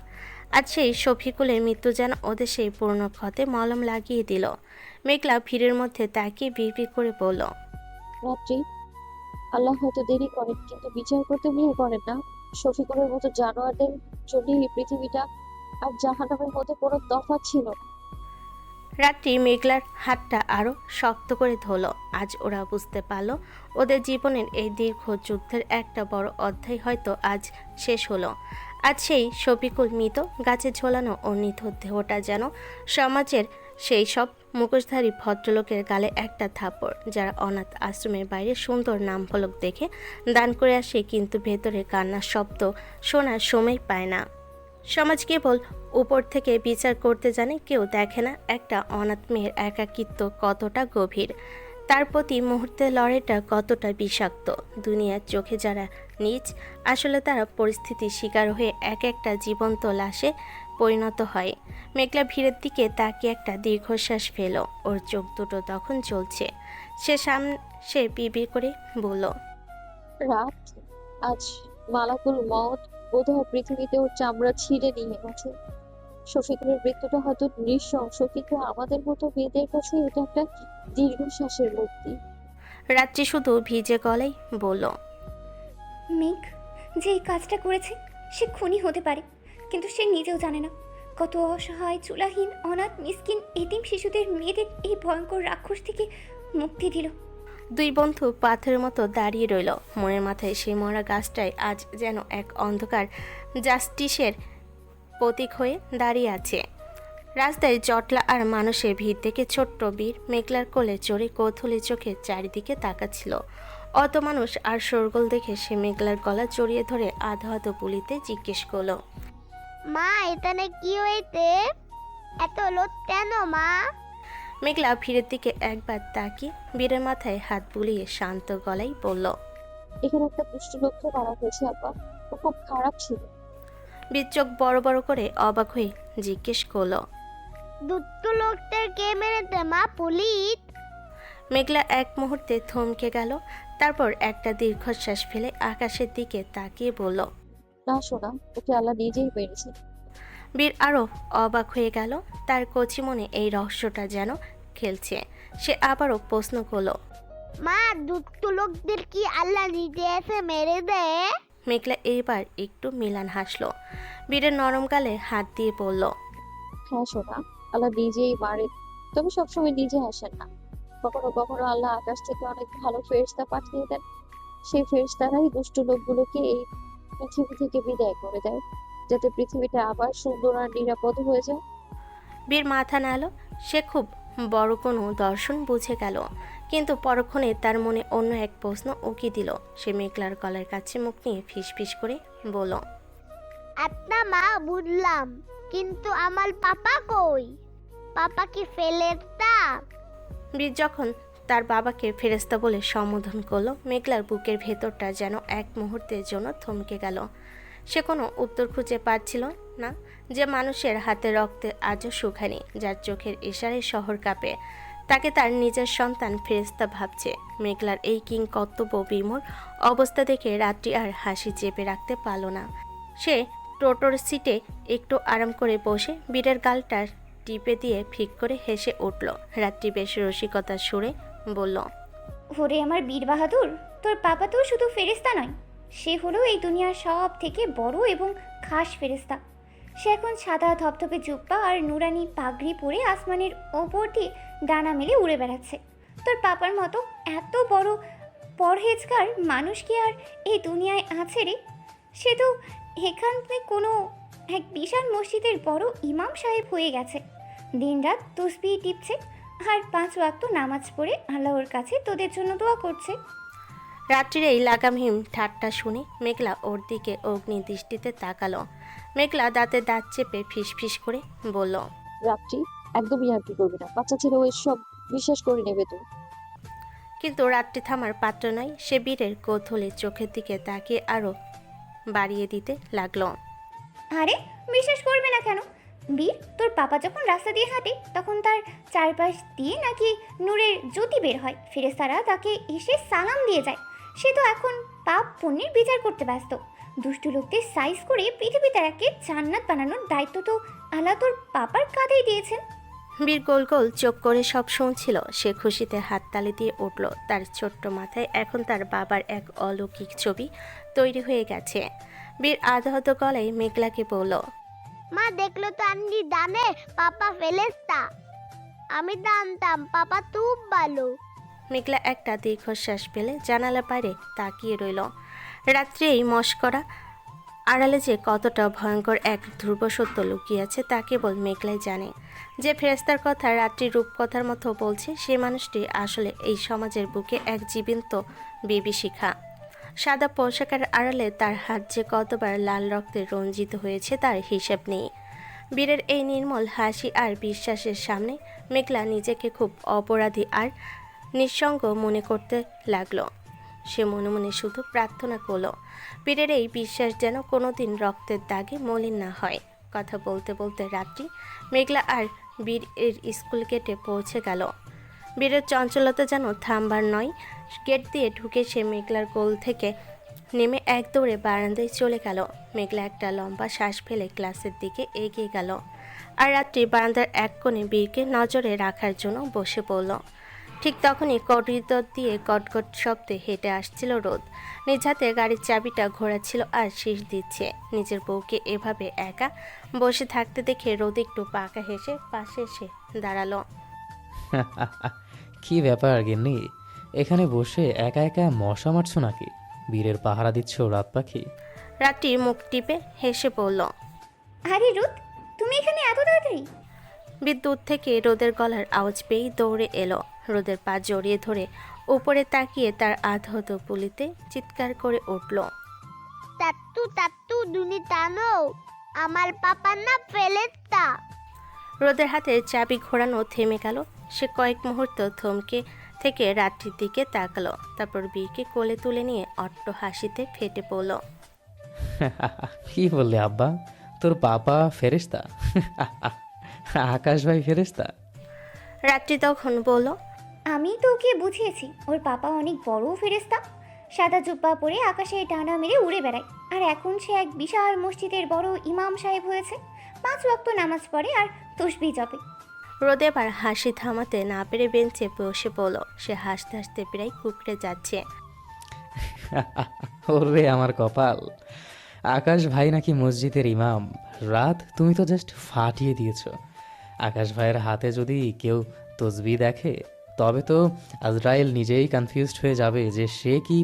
আজ সেই শফিকুলের মৃত্যু যেন ওদের সেই পুরনো ক্ষতে মলম লাগিয়ে দিল। মেঘলা ভিড়ের মধ্যে তাকিয়ে বিড়বিড় করে বলল, রাত্রি, আল্লাহ হয়তো দেরি করেন কিন্তু বিচার করতে ভুল করেন না। শফিকুলের মতো জানোয়ারদের জন্য এই পৃথিবীটা আর জাহান্নামের মধ্যে কোনো তফাৎ ছিল না। রাত্রি মেঘলার হাতটা আরো শক্ত করে ধরল। আজ ওরা বুঝতে পারল ওদের জীবনের এই দীর্ঘ যুদ্ধের একটা বড় অধ্যায় হয়তো আজ শেষ হলো। আজ সেই শফিকুল মৃত, গাছে ঝোলানো ও নিথর দেহটা যেন সমাজের সেই সব মুখোশধারী ভদ্রলোকের গালে একটা থাপ্পড়, যারা অনাথ আশ্রমের বাইরে সুন্দর নাম ফলক দেখে দান করে আসে কিন্তু ভেতরে কান্নার শব্দ শোনার সময় পায় না। সমাজ কেবল উপর থেকে বিচার করতে জানে, কেউ দেখে না একটা অনাথ মেয়ের একাকিত্ব কতটা গভীর, তার প্রতি মুহূর্তের লড়াইটা কতটা বিষাক্ত। দুনিয়ার চোখে যারা নিজ, আসলে তারা পরিস্থিতির শিকার হয়ে এক একটা জীবন্ত লাশে পরিণত হয়। মেঘলা ভিড়ের দিকে তাকিয়ে একটা দীর্ঘশ্বাস ফেল। ওর চোখ দুটো তখন চলছে। সে বিড়বিড় করে বলল, রাত, আজ মালাকুল মউত বোধহয় পৃথিবীতে ওর চামড়া ছিঁড়ে নিয়ে গেছে। শফিকুলের মৃত্যুটা হয়তো নৃশংস, কিন্তু আমাদের মতো মেয়েদের কাছে এটা একটা দীর্ঘশ্বাসের মুক্তি। রাত্রি শুধু ভিজে গলায় বলল, মেঘ যে এই কাজটা করেছে সে খুনি হতে পারে, কিন্তু সে নিজেও জানে না কত অসহায়, চুলাহীন, অনাথ, মিসকিন, এতিম শিশুদের, মেয়েদের এই ভয়ঙ্কর রাক্ষস থেকে মুক্তি দিল। দুই বন্ধু পাথরের মতো দাঁড়িয়ে রইল। মনের মাথায় সেই মরা গাছটায় আজ যেন এক অন্ধকার জাস্টিসের প্রতীক হয়ে দাঁড়িয়ে আছে। রাস্তায় জটলা আর মানুষের ভিড় দেখে ছোট্ট বীর মেঘলার কোলে চড়ে কৌতূহলী চোখে চারিদিকে তাকাচ্ছিল। অত মানুষ আর শোরগোল দেখে সে মেঘলার গলা জড়িয়ে ধরে আধো আধো বুলিতে জিজ্ঞেস করলো, মা এখানে কি হইতে? এত লোক কেন মা? মেঘলা ভিড়ের দিকে একবার তাকিয়ে বীরের মাথায় হাত বুলিয়ে শান্ত গলায় বলল, এখানে একটা দুষ্ট লোককে মারা হয়েছে আপা, ও খুব খারাপ ছিল। বীর চোখ বড় বড় করে অবাক হয়ে জিজ্ঞেস করলো, দুটো লোকদের কে মেরেছে মা? পুলিশ? মেঘলা এক মুহূর্তে থমকে গেল, তারপর একটা দীর্ঘশ্বাস ফেলে আকাশের দিকে তাকিয়ে বলল, না শোনা, ওকে আল্লাহ নিজেই পেরেছে। বীর আরো অবাক হয়ে গেল। তার কচি মনে এই রহস্যটা যেন খেলছে। সে আবারও প্রশ্ন করলো, মা দুটো লোকদের কি আল্লাহ নিজে এসে মেরে দেয়? মেঘলা এইবার একটু মিলান হাসলো। বীরের নরম গালে হাত দিয়ে বলল, হ্যাঁ শোনা, আল্লাহ নিজেই মারেন, তবে সবসময় নিজে হাসেন না। কখনো কখনো আল্লাহ আকাশ থেকে অনেক ভালো ফেরেশতা পাঠিয়ে দেন। সেই ফেরেশতারাই দুষ্ট লোকগুলোকে এই পৃথিবী থেকে বিদায় করে দেয়, যাতে পৃথিবীটা আবার সুন্দর আর নিরাপদ হয়ে যায়। বীর মাথা নাড়ল। সে খুব বড় কোনো দর্শন বুঝে গেল, কিন্তু পরক্ষণে তার মনে অন্য এক প্রশ্ন উকি দিল। সে মেঘলার গলার কাছে মুখ নিয়ে ফিসফিস করে বলল, আত্মা মা বুঝলাম, কিন্তু আমার পাপা কই? পাপা কি ফেলেস্তা? বীর যখন তার বাবাকে ফেরেশতা বলে সম্বোধন করলো, মেঘলার বুকের ভেতরটা যেন এক মুহূর্তের জন্য থমকে গেল। সে কোনো উত্তর খুঁজে পাচ্ছিল না। যে মানুষের হাতে রক্তে আজও শুকায়নি, যার চোখের ইশারায় শহর কাঁপে, তাকে তার নিজের সন্তান ফেরেশতা ভাবছে। মেঘলার এই কিংকর্তব্য বিমূঢ় অবস্থা দেখে রাত্রি আর হাসি চেপে রাখতে পারল না। সে টোটোর সিটে একটু আরাম করে বসে বীরের গালটা টিপে দিয়ে ফিক করে হেসে উঠল। রাত্রি বেশ রসিকতার সুরে বলল, ওরে আমার বীর বাহাদুর, তোর পাপা তো শুধু ফেরেশতা নয়, সে হলো এই দুনিয়ার সব থেকে বড় এবং খাস ফেরেশতা। সে এখন সাদা ধপধপে জুব্বা আর নুরানি পাগড়ি পরে আসমানের ওপর দিয়ে ডানা মেলে উড়ে বেড়াচ্ছে। তোর পাপার মতো এত বড় পরহেজগার মানুষ কি আর এই দুনিয়ায় আছে রে? সে তো এখানে কোনো এক বিশাল মসজিদের বড় ইমাম সাহেব হয়ে গেছে। দিনরাত তসবিহ টিপছে আর 5 ওয়াক্ত নামাজ পড়ে আল্লাহর কাছে তোদের জন্য দোয়া করছে। রাত্রির এই লাগামহীন ঠাট্টা শুনে মেঘলা ওর দিকে অগ্নি দৃষ্টিতে তাকালো। মেঘলা দাঁতে দাঁত চেপে ফিসফিস করে বলল, রাত্রি, একদমই আর কি করবি না, বাচ্চা ছেলে ওই সব বিশ্বাস করে নেবে তো। কিন্তু রাত্রি থামার পাত্র নয়। সে বীরের কৌতূহলী চোখের দিকে তাকিয়ে আরও বাড়িয়ে দিতে লাগলো। আরে বিশ্বাস করবে না কেন? বীর, তোর পাপা যখন রাস্তা দিয়ে হাঁটে তখন তার চারপাশ দিয়ে নাকি নূরের জ্যোতি বের হয়, ফেরেশতারা তাকে এসে সালাম দিয়ে যায়। সে তো এখন পাপ পুণ্যের বিচার করতে ব্যস্ত। দুষ্টু লোকদের সাইজ করে পৃথিবীতে একে জান্নাত বানানোর দায়িত্ব তো আল্লাহ তোর পাপার কাঁধেই দিয়েছেন। বীর গোল গোল চোখ করে সব শুনছিল। সে খুশিতে হাততালি দিয়ে উঠল। তার ছোট্ট মাথায় এখন তার বাবার এক অলৌকিক ছবি তৈরি হয়ে গেছে। বীর আধহত গলায় মেঘলাকে বলল, মা দেখলো তো আন্টি জানে পাপা ফেলেস্তা। আমি জানতাম পাপা খুব ভালো। মেঘলা একটা দীর্ঘশ্বাস ফেলে জানালার বাইরে তাকিয়ে রইল। রাত্রে এই মস্করা আড়ালে যে কতটা ভয়ঙ্কর এক ধ্রুব সত্য লুকিয়ে আছে তা কেবল মেঘলাই জানে। যে ফেরেশতার কথা রাত্রি রূপকথার মতো বলছে, সে মানুষটি আসলে এই সমাজের বুকে এক জীবন্ত বিভীষিকা। সাদা পোশাকের আড়ালে তার হাত যে কতবার লাল রক্তে রঞ্জিত হয়েছে তার হিসেব নেই। বীরের এই নির্মল হাসি আর বিশ্বাসের সামনে মেঘলা নিজেকে খুব অপরাধী আর নিঃসঙ্গ মনে করতে লাগলো। সে মনে মনে শুধু প্রার্থনা করলো, বীরের এই বিশ্বাস যেন কোনোদিন রক্তের দাগে মলিন না হয়। কথা বলতে বলতে রাত্রি মেঘলা আর বীর এর স্কুল গেটে পৌঁছে গেল। বীরের চঞ্চলতা যেন থামবার নয়। গেট দিয়ে ঢুকে সে মেঘলার কোল থেকে নেমে এক দৌড়ে বারান্দায় চলে গেল। মেঘলা একটা লম্বা শ্বাস ফেলে ক্লাসের দিকে এগিয়ে গেল। আর রাত্রি বারান্দার এক কোণে বীরকে নজরে রাখার জন্য বসে পড়ল। ঠিক তখনই করিডর দিয়ে গটগট শব্দে হেঁটে আসছিল রোদ। নিজ হাতে গাড়ির চাবিটা ঘোরাচ্ছিল আর শীষ দিচ্ছে। নিজের বউকে এভাবে একা বসে থাকতে দেখে রোদ একটু পাকা হেসে পাশে এসে দাঁড়ালো। কি ব্যাপার গিন্নি, এখানে বসে একা একা মশা মারছো নাকি? বীরের পাহারা দিচ্ছ রাত পাখি? রাত্রি মুখ টিপে হেসে বলল, আরে রোদ, তুমি এখানে এত তাড়াতাড়ি? বিদ্যুৎ থেকে রোদের গলার আওয়াজ পেয়েই দৌড়ে এলো। রোদের পা জড়িয়ে ধরে উপরে তাকিয়ে তার আধহত পুলিতে চিৎকার করে উঠল, তাত্তু তাত্তু দুনি টানো, আমার পাপা না ফেলেস্তা। রোদের হাতে চাবি ঘোরানো থেমে গেল। সে কয়েক মুহূর্ত থমকে থেকে রাত্রির দিকে তাকালো। তারপর বীরকে কোলে তুলে নিয়ে অট্ট হাসিতে ফেটে পড়ল। কি বললে আব্বা? তোর পাপা ফেরেশতা? আকাশ ভাই ফেরেশতা? রাত্রি তখন বলল, আমি তো ওকে বুঝিয়েছি ওর পাপা অনেক বড় ফেরেশতা। সাদা জুব্বা পরে আকাশে ডানা মেরে উড়ে বেড়ায়। আর এখন সে এক বিশাল মসজিদের বড় ইমাম সাহেব হয়েছে। 5 ওয়াক্ত নামাজ পড়ে আর তসবিহ জপে। রোদ এবার হাসি থামাতে না পেরে বেঞ্চে বসে পড়ল। সে হাসতে হাসতে প্রায় কুকড়ে যাচ্ছে। ওরে আমার কপাল, আকাশ ভাই নাকি মসজিদের ইমাম! রাত, তুমি তো জাস্ট ফাটিয়ে দিয়েছো। আকাশ ভাইয়ের হাতে যদি কেউ তসবিহ দেখে তবে তো আজরাইল নিজেই কনফিউজড হয়ে যাবে যে সে কি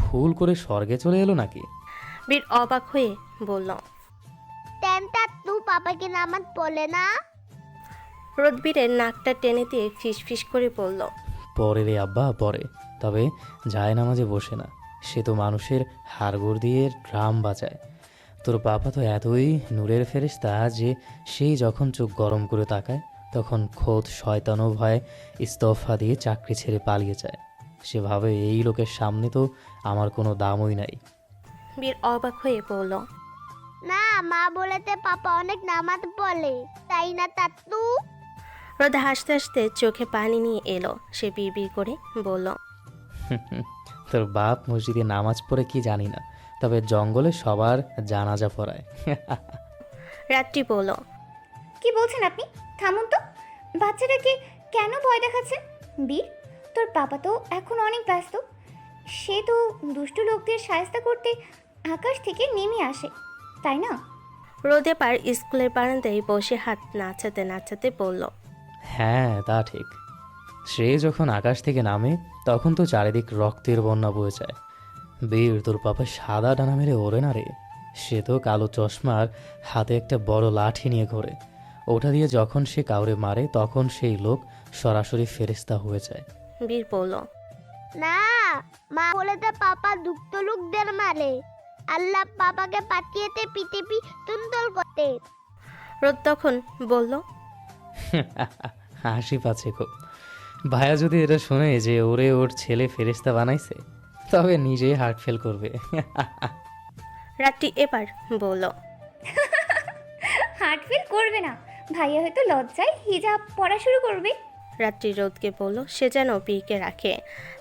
ভুল করে স্বর্গে চলে এলো নাকি। বীর অবাক হয়ে বলল, তেন তাত্তু পাপাকে নামাজ পড়ে না? রোদ বীরের নাকটা টেনে দিয়ে ফিস ফিস করে বলল, পরে রে আব্বা পরে, তবে যায় নামাজে বসে না। সে তো মানুষের হাড়গোড় দিয়ে ড্রাম বাজায়। তোর বাবা তো এতই নূরের ফেরেশতা যে সেই যখন চোখ গরম করে তাকায় তখন খোদ শয়তানও ভয়ে ইস্তফা দিয়ে চাকরি ছেড়ে পালিয়ে যায়। সে ভাবে এই লোকের সামনে তো আমার কোনো দামই নাই। বীর অবাক হয়ে বলল, না, মা বলেতে পাপা অনেক নামাজ পড়ে, তাই না তাত্তু? রোদ হাসতে হাসতে চোখে পানি নিয়ে এলো। সে বিড়বিড় করে বলল, তোর বাপ মসজিদে নামাজ পড়ে কি জানি না, তবে জঙ্গলে সবার জানাজা পড়ায়। রাত্রি বলল, কি বলছেন আপনি? থামুন তো। বাচ্চাটাকে কেন ভয় দেখাচ্ছেন? বীর, তোর পাপা তো এখন অনেক ব্যস্ত। সে তো দুষ্টু লোকদের সাহায্য করতে আকাশ থেকে নেমে আসে, তাই না? রোদ এবার স্কুলের বারান্দায় বসে হাত নাচাতে নাচাতে বলল, হ্যাঁ তা ঠিক। সে যখন আকাশ থেকে নামে তখন তো চারিদিক রক্তের বন্যা বয়ে যায়। বীর, তোর পাপা সাদা ডানা মেরে ওড়ে না রে। সে তো কালো চশমার হাতে একটা বড় লাঠি নিয়ে ঘোরে। ওটা দিয়ে যখন সে কাউরে মারে তখন সেই লোক সরাসরি ফেরেশতা হয়ে যায়। বীর বলল, না, মা বলেতে পাপা দুঃখ লোকদের মারে। আল্লাহ পাপাকে পাঠিয়েতে পৃথিবী তুন্তল করতে। রোদ তখন বলল, হাসি পাচ্ছে খুব। ভাইয়া যদি এটা শুনে যে ওরে ওর ছেলে ফেরেশতা বানাইছে, তবে নিজেই হার্ট ফেল করবে। রাত্রি এবার বলল, হার্ট ফিল করবে না, ভাইয়া হয়তো লজ্জায় হিজাব পড়া শুরু করবে। রাত্রি রোদকে বলল সে যেন বীরকে রাখে,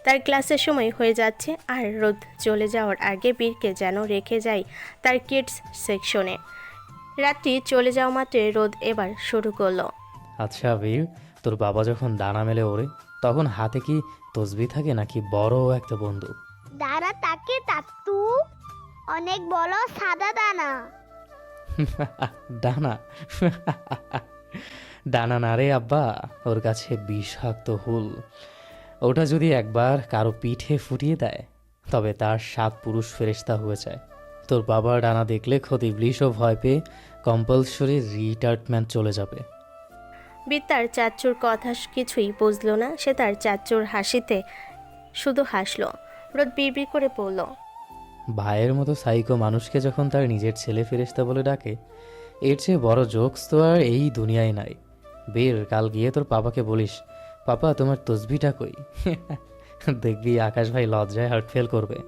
তার ক্লাসের সময় হয়ে যাচ্ছে আর রোদ চলে যাওয়ার আগে বীরকে যেন রেখে যায় তার কিডস সেকশনে। রাত্রি চলে যাওয়া মাত্রই রোদ এবার শুরু করলো, আচ্ছা বীর, তোর বাবা যখন ডানা মেলে ওরে, তখন হাতে কি তসবি থাকে নাকি বড় একটা বন্দুক? দানা তাকে তাত্তু, অনেক বড় সাদা দানা। ডানা? ডানা না রে আব্বা, ওর কাছে বিষাক্ত হুল। ওটা যদি একবার কারো পিঠে ফুটিয়ে দেয়, তবে তার 7 পুরুষ ফেরেশতা হয়ে যায়। তোর বাবার ডানা দেখলে খোদ ইবলিশও ভয় পেয়ে কম্পালসরি রিটায়ারমেন্ট চলে যাবে। বীর তার চাচ্চুর কথা কিছুই বুঝলো না, সে তার চাচ্চুর হাসিতে শুধু হাসলো। রোদ বিড়বিড় করে বলল, ভাইয়ের মতো সাইকো মানুষকে যখন তার নিজের ছেলে ফেরেশতা বলে ডাকে, এর চেয়ে বড় জোকস তো আর এই দুনিয়ায় নাই। বীর, কাল গিয়ে তোর পাপাকে বলিস, পাপা তোমার তসবিটা কই? দেখবি আকাশ ভাই লজ্জায় হার্ট ফেল করবে।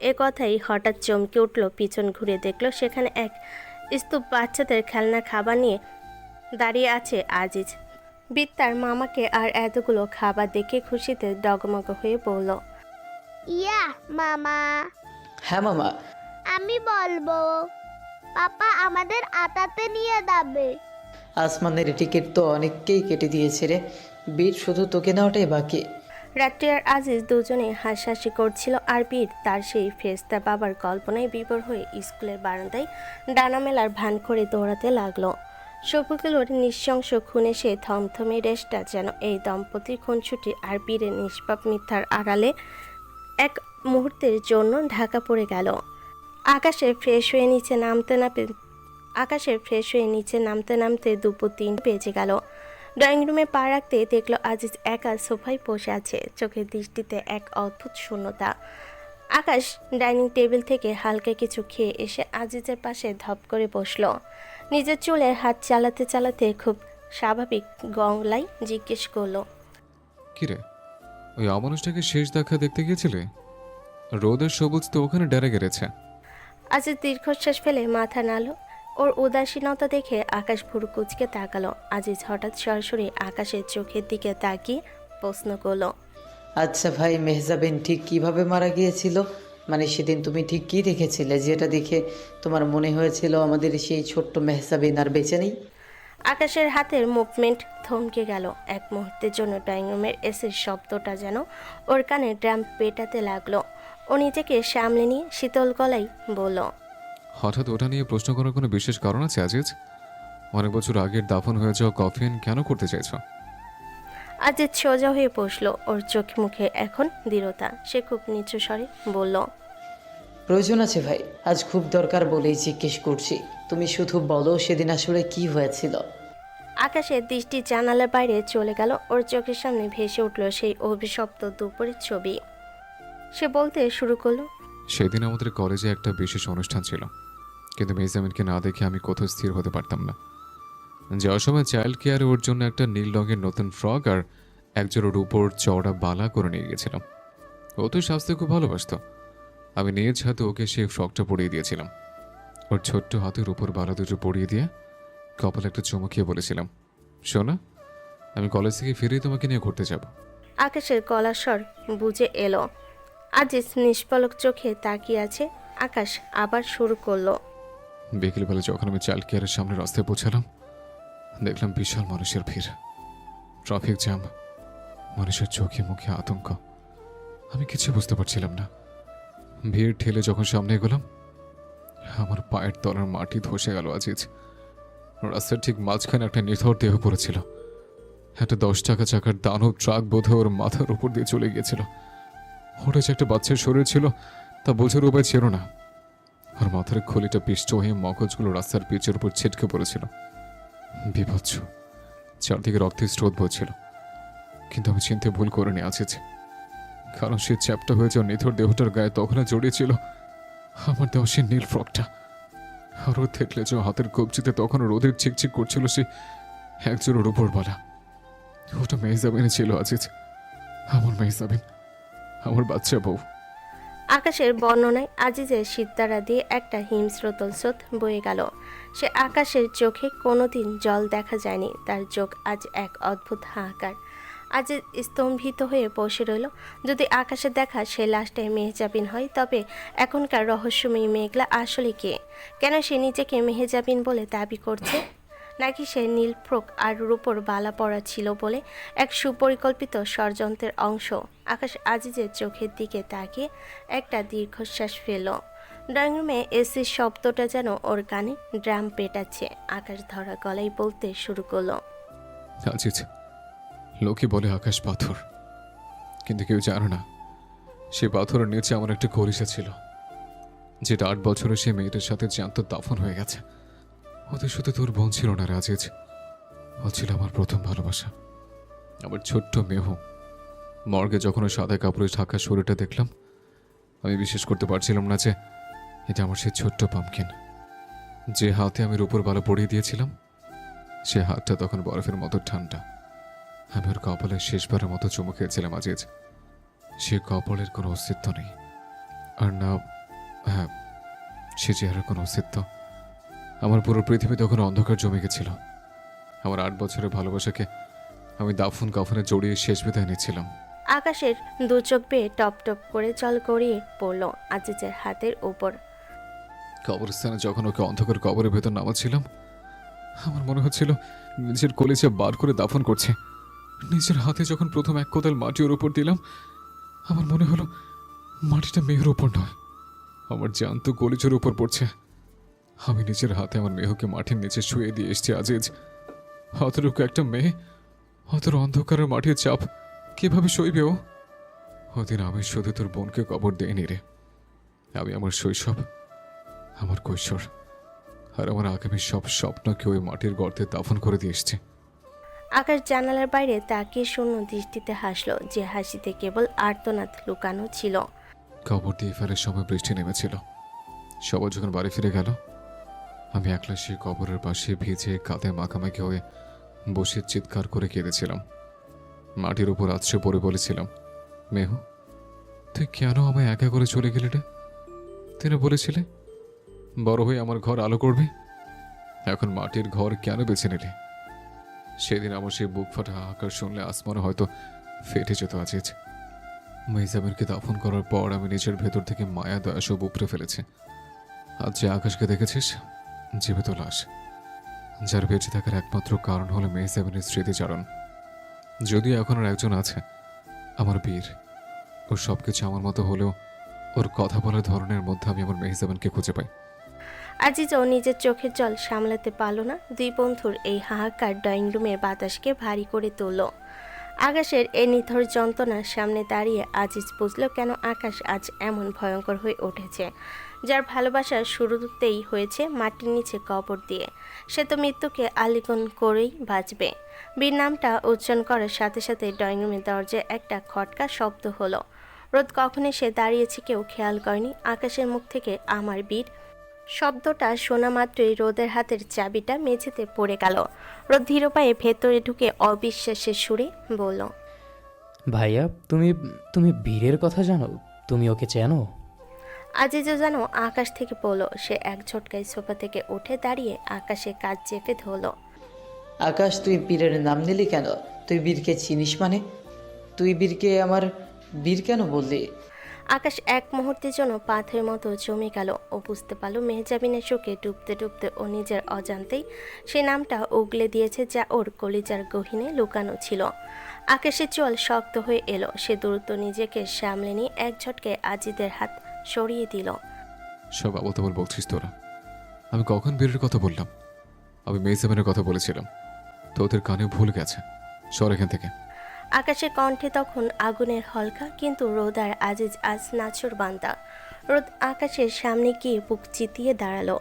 এ কথাই হঠাৎ চমকে উঠল, পিছন ঘুরে দেখলো সেখানে এক স্তূপ বাচ্চাদের খেলনা খাবার নিয়ে দাঁড়িয়ে আছে আজিজ। বীর তার মামাকে আর এতগুলো খাবার দেখে খুশিতে ডগমগ হয়ে বলল, ইয়া মামা, হ্যাঁ মামা। আমি বলবো পাপা আমাদের আতাতে নিয়ে যাবে। আসমানের টিকিট তো অনেককেই কেটে দিয়েছে রে বীর, শুধু তোকে নেওয়াটাই বাকি। রাত্রি আর আজিজ দুজনে হাসাহাসি করছিল, আর বীর তার সেই ফেরেশতা বাবার কল্পনায় বিভোর হয়ে স্কুলের বারান্দায় ডানা মেলার ভান করে দৌড়াতে লাগলো। শফিকুলের নৃশংস খুনে সে থমথমে রেশটা যেন এই দম্পতির খুনছুটি আর বীরের নিষ্পাপ মিথ্যার আড়ালে এক মুহূর্তের জন্য ঢাকা পড়ে গেল। আকাশে ফ্রেশ হয়ে নিচে নামতে নামতে দুপুর 3 বেজে গেল। ড্রয়িং রুমে পা রাখতে দেখলো আজিজ একা সোফায় বসে আছে, চোখের দৃষ্টিতে এক অদ্ভুত শূন্যতা। আকাশ ডাইনিং টেবিল থেকে হালকা কিছু খেয়ে এসে আজিজের পাশে ধপ করে বসলো। নিজের চুলের হাত চালাতে চালাতে খুব স্বাভাবিক গলায় জিজ্ঞেস করলো, কিরে, ওই অমানুষটাকে শেষ দেখা দেখতে গিয়েছিলে? রোদের সবুজ তো ওখানে ডেরে গেছে। আজিজ দীর্ঘশ্বাস ফেলে মাথা নাড়ল। ওর উদাসীনতা দেখে আকাশ ভুরু কুচকে তাকালো। আজিজ হঠাৎ সরাসরি আকাশের চোখের দিকে তাকিয়ে প্রশ্ন করলো, আচ্ছা ভাই, মেহজাবিন ঠিক কিভাবে মারা গিয়েছিল? মানে সেদিন তুমি ঠিক কি দেখেছিলে যেটা দেখে তোমার মনে হয়েছিল আমাদের সেই ছোট্ট মেহজাবিন আর বেঁচে নেই? আকাশের হাতের মুভমেন্ট থমকে গেল। এক মুহূর্তের জন্য ড্রয়িং রুমের এসির শব্দটা যেন ওর কানে ড্রাম পেটাতে লাগলো। ও নিজেকে সামলে নিয়ে শীতল গলায় বলল, হঠাৎ ওটা নিয়ে প্রশ্ন করার কোনো বিশেষ কারণ আছে আজিজ? অনেক বছর আগের দাফন হয়ে যাওয়া কফিন কেন করতে চাইছ? আজিজ সোজা হয়ে বসলো। ওর চোখে মুখে এখন দৃঢ়তা। সে খুব নিচু স্বরে বলল, প্রয়োজন আছে ভাই, আজ খুব দরকার বলেই জিজ্ঞেস করছি। তুমি শুধু বলো সেদিন আসলে কি হয়েছিল। আকাশের দৃষ্টি জানালার বাইরে চলে গেল। ওর চোখের সামনে ভেসে উঠল সেই অভিশপ্ত দুপুরের ছবি। সে বলতে শুরু করলো, সেদিন আমাদের কলেজে একটা বিশেষ অনুষ্ঠান ছিল, কিন্তু মেহজামিনকে না দেখে আমি কোথাও স্থির হতে পারতাম না। যাওয়ার সময় চাইল্ড কেয়ারে ওর জন্য একটা নীল রঙের নতুন ফ্রক আর একজোড়ার উপর চওড়া বালা করে নিয়ে গেছিলাম। ও তো সাজতে খুব ভালোবাসত। আমি নিজ হাতে ওকে সেই ফ্রকটা পরিয়ে দিয়েছিলাম। ওর ছোট্ট হাতের উপর বালা দুটো পরিয়ে দিয়ে কপালে একটা চুমুকিয়ে বলেছিলাম, শোনা, আমি কলেজ থেকে ফিরেই তোমাকে নিয়ে ঘুরতে যাব। আকাশের গলার স্বর বুঝে এলো। আজিজ নিষ্পলক চোখে তাকিয়ে আছে। আকাশ আবার শুরু করলো, বিকেলবেলা যখন আমি চাইল্ড কেয়ারের সামনে রাস্তায় পৌঁছালাম, দেখলাম বিশাল মানুষের ভিড়, ট্রাফিক জ্যাম, মানুষের চোখে মুখে আতঙ্ক। আমি কিছু বুঝতে পারছিলাম না। ভিড় ঠেলে যখন সামনে এগোলাম, আমার পায়ের তলার মাটি ধসে গেল আজিজ। রাস্তার ঠিক মাঝখানে একটা নিথর দেহ পড়েছিল। একটা 10 টাকা চাকার দানব ট্রাক বোধ ওর মাথার উপর দিয়ে চলে গিয়েছিল। ওটা যে একটা বাচ্চার শরীর ছিল তা বোঝার উপায় ছিল না। আর মাথার খলিটা পিষ্ট হয়ে মগজগুলো রাস্তার পিচের উপর ছিটকে পড়েছিল। বিভৎস, চারদিকে রক্তের স্রোত বইছিল। কিন্তু আমি চিনতে ভুল করিনি আজিজ, কারণ সে চ্যাপটা হয়ে যাওয়া নিথর দেহটার গায়ে তখন জড়িয়েছিল আমার দেওয়া সে নীল ফ্রকটা। আরও দেখলে যে হাতের কবজিতে তখন রোদের চিকচিক করছিল সে একজোড়ার উপর বালা। ওটা মেহজাবিনে ছিল আজিজ, আমার মেহজাবিন, আমার বাচ্চা বউ। আকাশের বর্ণনায় আজিজের সিতারা দিয়ে একটা হিমস্রোতল স্রোত বয়ে গেল। সে আকাশের চোখে কোনোদিন জল দেখা যায়নি। তার চোখ আজ এক অদ্ভুত হাহাকার। আজিজ স্তম্ভিত হয়ে বসে রইল। যদি আকাশে দেখা সে লাশটায় মেহজাবিন হয়, তবে এখনকার রহস্যময়ী মেঘলা আসলে কে? কেন সে নিজেকে মেহজাবিন বলে দাবি করছে? নাকি সে নীলফ্রক আর রূপোর বালা পড়া ছিল বলে এক সুপরিকল্পিত ষড়যন্ত্রের অংশ? আকাশ আজিজের চোখের দিকে তাকিয়ে একটা দীর্ঘশ্বাস ফেলল। ড্রয়িং রুমে এসির শব্দটা যেন ওর কানে ড্রাম পেটাচ্ছে। আকাশ ধরা গলায় বলতে শুরু করলো, আজিজ, লোকে বলে আকাশ পাথর, কিন্তু কেউ জানে না সে পাথরের নিচে আমার একটা কলিজা ছিল, যেটা 8 বছরে সে মেয়েটার সাথে জ্যান্ত দাফন হয়ে গেছে। ওদের সাথে তোর বোন ছিল না রাজেজ, ও ছিল আমার প্রথম ভালোবাসা, আমার ছোট্ট মেহু। মর্গে যখন ওই সাদা কাপড়ে ঢাকা শরীরটা দেখলাম, আমি বিশ্বাস করতে পারছিলাম না যে এটা আমার সেই ছোট্ট পামকিন, যে হাতে আমি রূপোর বালা পরিয়ে দিয়েছিলাম। সে হাতটা তখন বরফের মতো ঠান্ডা। আমি ওর কপালে শেষবারের মতো চুমু খেয়েছিলাম আজিজ। সে কপালের কোনো অস্তিত্ব নেই, আর না, হ্যাঁ, সে চেহারার কোনো অস্তিত্ব। আমার পুরো পৃথিবী তখন অন্ধকার জমে গেছিল। আমার 8 বছরের ভালোবাসাকে আমি দাফন কাফনে জড়িয়ে শেষ বিদায় নিচ্ছিলাম। আকাশের দু চোখ বেয়ে টপ টপ করে জল গড়িয়ে পড়ল আজিজের হাতের উপর। কবরস্থানে যখন ওকে অন্ধকার কবরের ভেতর নামাচ্ছিলাম, আমার মনে হচ্ছিল নিজের কলেজে বার করে দাফন করছে। নিজের হাতে যখন প্রথম এক কোদাল মাটি ওর উপর দিলাম, আমার মনে হলো মাটিটা মেয়ের উপর নয়, আমার জ্যান্ত কলেজের উপর পড়ছে। আমি নিজের হাতে আমার মেহকে মাটির নিচে শুয়ে দিয়ে এসছি আজিজ। অতটুকু একটা মেয়ে অতর অন্ধকারের মাটির চাপ কিভাবে সইবে ও? ওদিন আমি শুধু তোর বোনকে কবর দেইনি রে, আমি আমার শৈশব, আমার কৈশোর আর আমার আগামী সব স্বপ্নকে ওই মাটির গর্তে দাফন করে দিয়ে এসছে। আকাশ জানালার বাইরে তাকিয়ে শূন্য দৃষ্টিতে হাসলো, যে হাসিতে কেবল আর্তনাদ লুকানো ছিল। কবর দিয়ে ফেরার সময় বৃষ্টি নেমেছিল। সবাই যখন বাড়ি ফিরে গেল, আমি একলা সেই কবরের পাশে ভিজে কাঁধে মাখামাখি হয়ে বসে চিৎকার করে কেঁদেছিলাম। মাটির উপর আছড়ে পড়ে বলেছিলাম, মেহু, তুই কেন আমায় একা করে চলে গেলি রে? তিনি বলেছিলে বড় হয়ে আমার ঘর আলো করবে, এখন মাটির ঘর কেন বেছে নিলে? সেদিন আমার সেই বুক ফাটা হাহাকার শুনলে আসমানও হয়তো ফেটে যেত আজিজ। মেহজাবিনকে দাফন করার পর আমি নিজের ভেতর থেকে মায়া দয়া সব উপড়ে ফেলেছি। আজ যে আকাশকে দেখেছিস, জীবিত লাশ, যার বেঁচে থাকার একমাত্র কারণ হলো মেহজাবিনের স্মৃতিচারণ। যদিও এখন আর একজন আছে, আমার বীর। ওর সবকিছু আমার মতো হলেও ওর কথা বলার ধরনের মধ্যে আমি আমার মেহজাবিনকে খুঁজে পাই। আজিজও নিজের চোখের জল সামলাতে পারল না। দুই বন্ধুর এই হাহাকার ড্রয়িং রুমের বাতাসকে ভারী করে তুলল। আকাশের এই নিথর যন্ত্রণার সামনে দাঁড়িয়ে আজিজ বুঝল কেন আকাশ আজ এমন ভয়ঙ্কর হয়ে উঠেছে। যার ভালোবাসার শুরুতেই হয়েছে মাটির নিচে কবর দিয়ে, সে তো মৃত্যুকে আলিঙ্গন করেই বাঁচবে। বীর নামটা উচ্চারণ করার সাথে সাথে ড্রয়িং রুমের দরজায় একটা খটকা শব্দ হলো। রোদ কখনই সে দাঁড়িয়েছে কেউ খেয়াল করেনি। আকাশের মুখ থেকে আমার বীর শব্দটা শোনা মাত্রই রোদের হাতের চাবিটা মেঝেতে পড়ে গেল। রোদ ধীর পায়ে ভেতরে ঢুকে অবিশ্বাসের সুরে বলল, ভাইয়া, তুমি তুমি বীরের কথা জানো? তুমি ওকে চেনো? আজিজও যেন আকাশ থেকে বলল। সে এক ঝটকায় সোফা থেকে উঠে দাঁড়িয়ে আকাশে কাজ চেপে ধরল। আকাশ, তুই বীরের নাম নিলি কেন? তুই বীরকে চিনিস মানে? তুই বীরকে আমার বীর কেন বললি? আকাশ এক মুহূর্তের জন্য পাথরের মতো জমে গেল। ও বুঝতে পারল মেহজাবিনের শোকে ডুবতে ডুবতে ও নিজের অজান্তেই সে নামটা উগলে দিয়েছে, যা ওর কলিজার গহীনে লুকানো ছিল। আকাশের চোয়াল শক্ত হয়ে এলো। সে দ্রুত নিজেকে সামলে নিয়ে এক ঝটকায় আজিদের হাত সরিয়ে দিল। সব আবল তাবল বলছিস তোরা। আমি কখন বীরের কথা বললাম? আমি মেহজাবিনের কথা বলেছিলাম। তো ওদের কানে ভুল গেছে, সর এখান থেকে। আকাশের কণ্ঠে তখন আগুনের হলকা, কিন্তু রোদ আর আজিজ আজ নাছর বান্দা। রোদ আকাশের সামনে গিয়ে বুক চিতিয়ে দাঁড়ালো।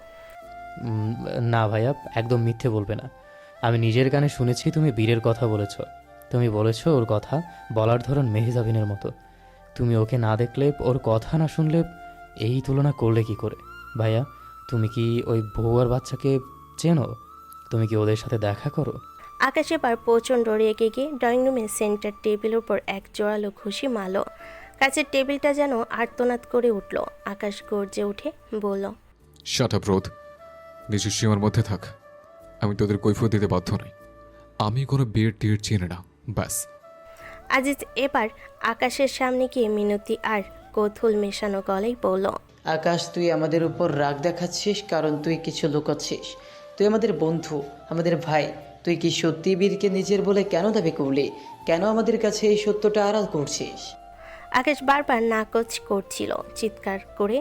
না ভাইয়া, একদম মিথ্যে বলবে না। আমি নিজের কানে শুনেছি তুমি বীরের কথা বলেছ। তুমি বলেছ ওর কথা বলার ধরন মেহজাবিনের মতো। তুমি ওকে না দেখলে, ওর কথা না শুনলে এই তুলনা করলে কি করে? ভাইয়া, তুমি কি ওই বউ আর বাচ্চাকে চেনো? তুমি কি ওদের সাথে দেখা করো? আকাশ এবার প্রচণ্ড রেগে গিয়ে ড্রয়িং রুমের সেন্টার টেবিলের উপর এক জোরালো ঘুষি মারল। কাছের টেবিলটা যেন আর্তনাদ করে উঠল। আকাশ গর্জে উঠে বলল, শাট আপ রোদ, নিজের সীমার মধ্যে থাক। আমি তোদের কৈফিয়ত দিতে বাধ্য নই। আমি কোনো বিয়ের টিয়ের চিনি না, ব্যাস। আজিজ এবার আকাশের সামনে গিয়ে মিনতি আর কৌতূহল মেশানো গলায় বলল, আকাশ, তুই আমাদের উপর রাগ দেখাচ্ছিস কারণ তুই কিছু লুকাচ্ছিস। তুই আমাদের বন্ধু, আমাদের ভাই। তুই কি সত্যি বীরকে নিজের বলে কেন দাবি করলি? কেন আমাদের কাছে এই সত্যটা আড়াল করছিস? আকাশ বারবার নাকচ করছিল, চিৎকার করে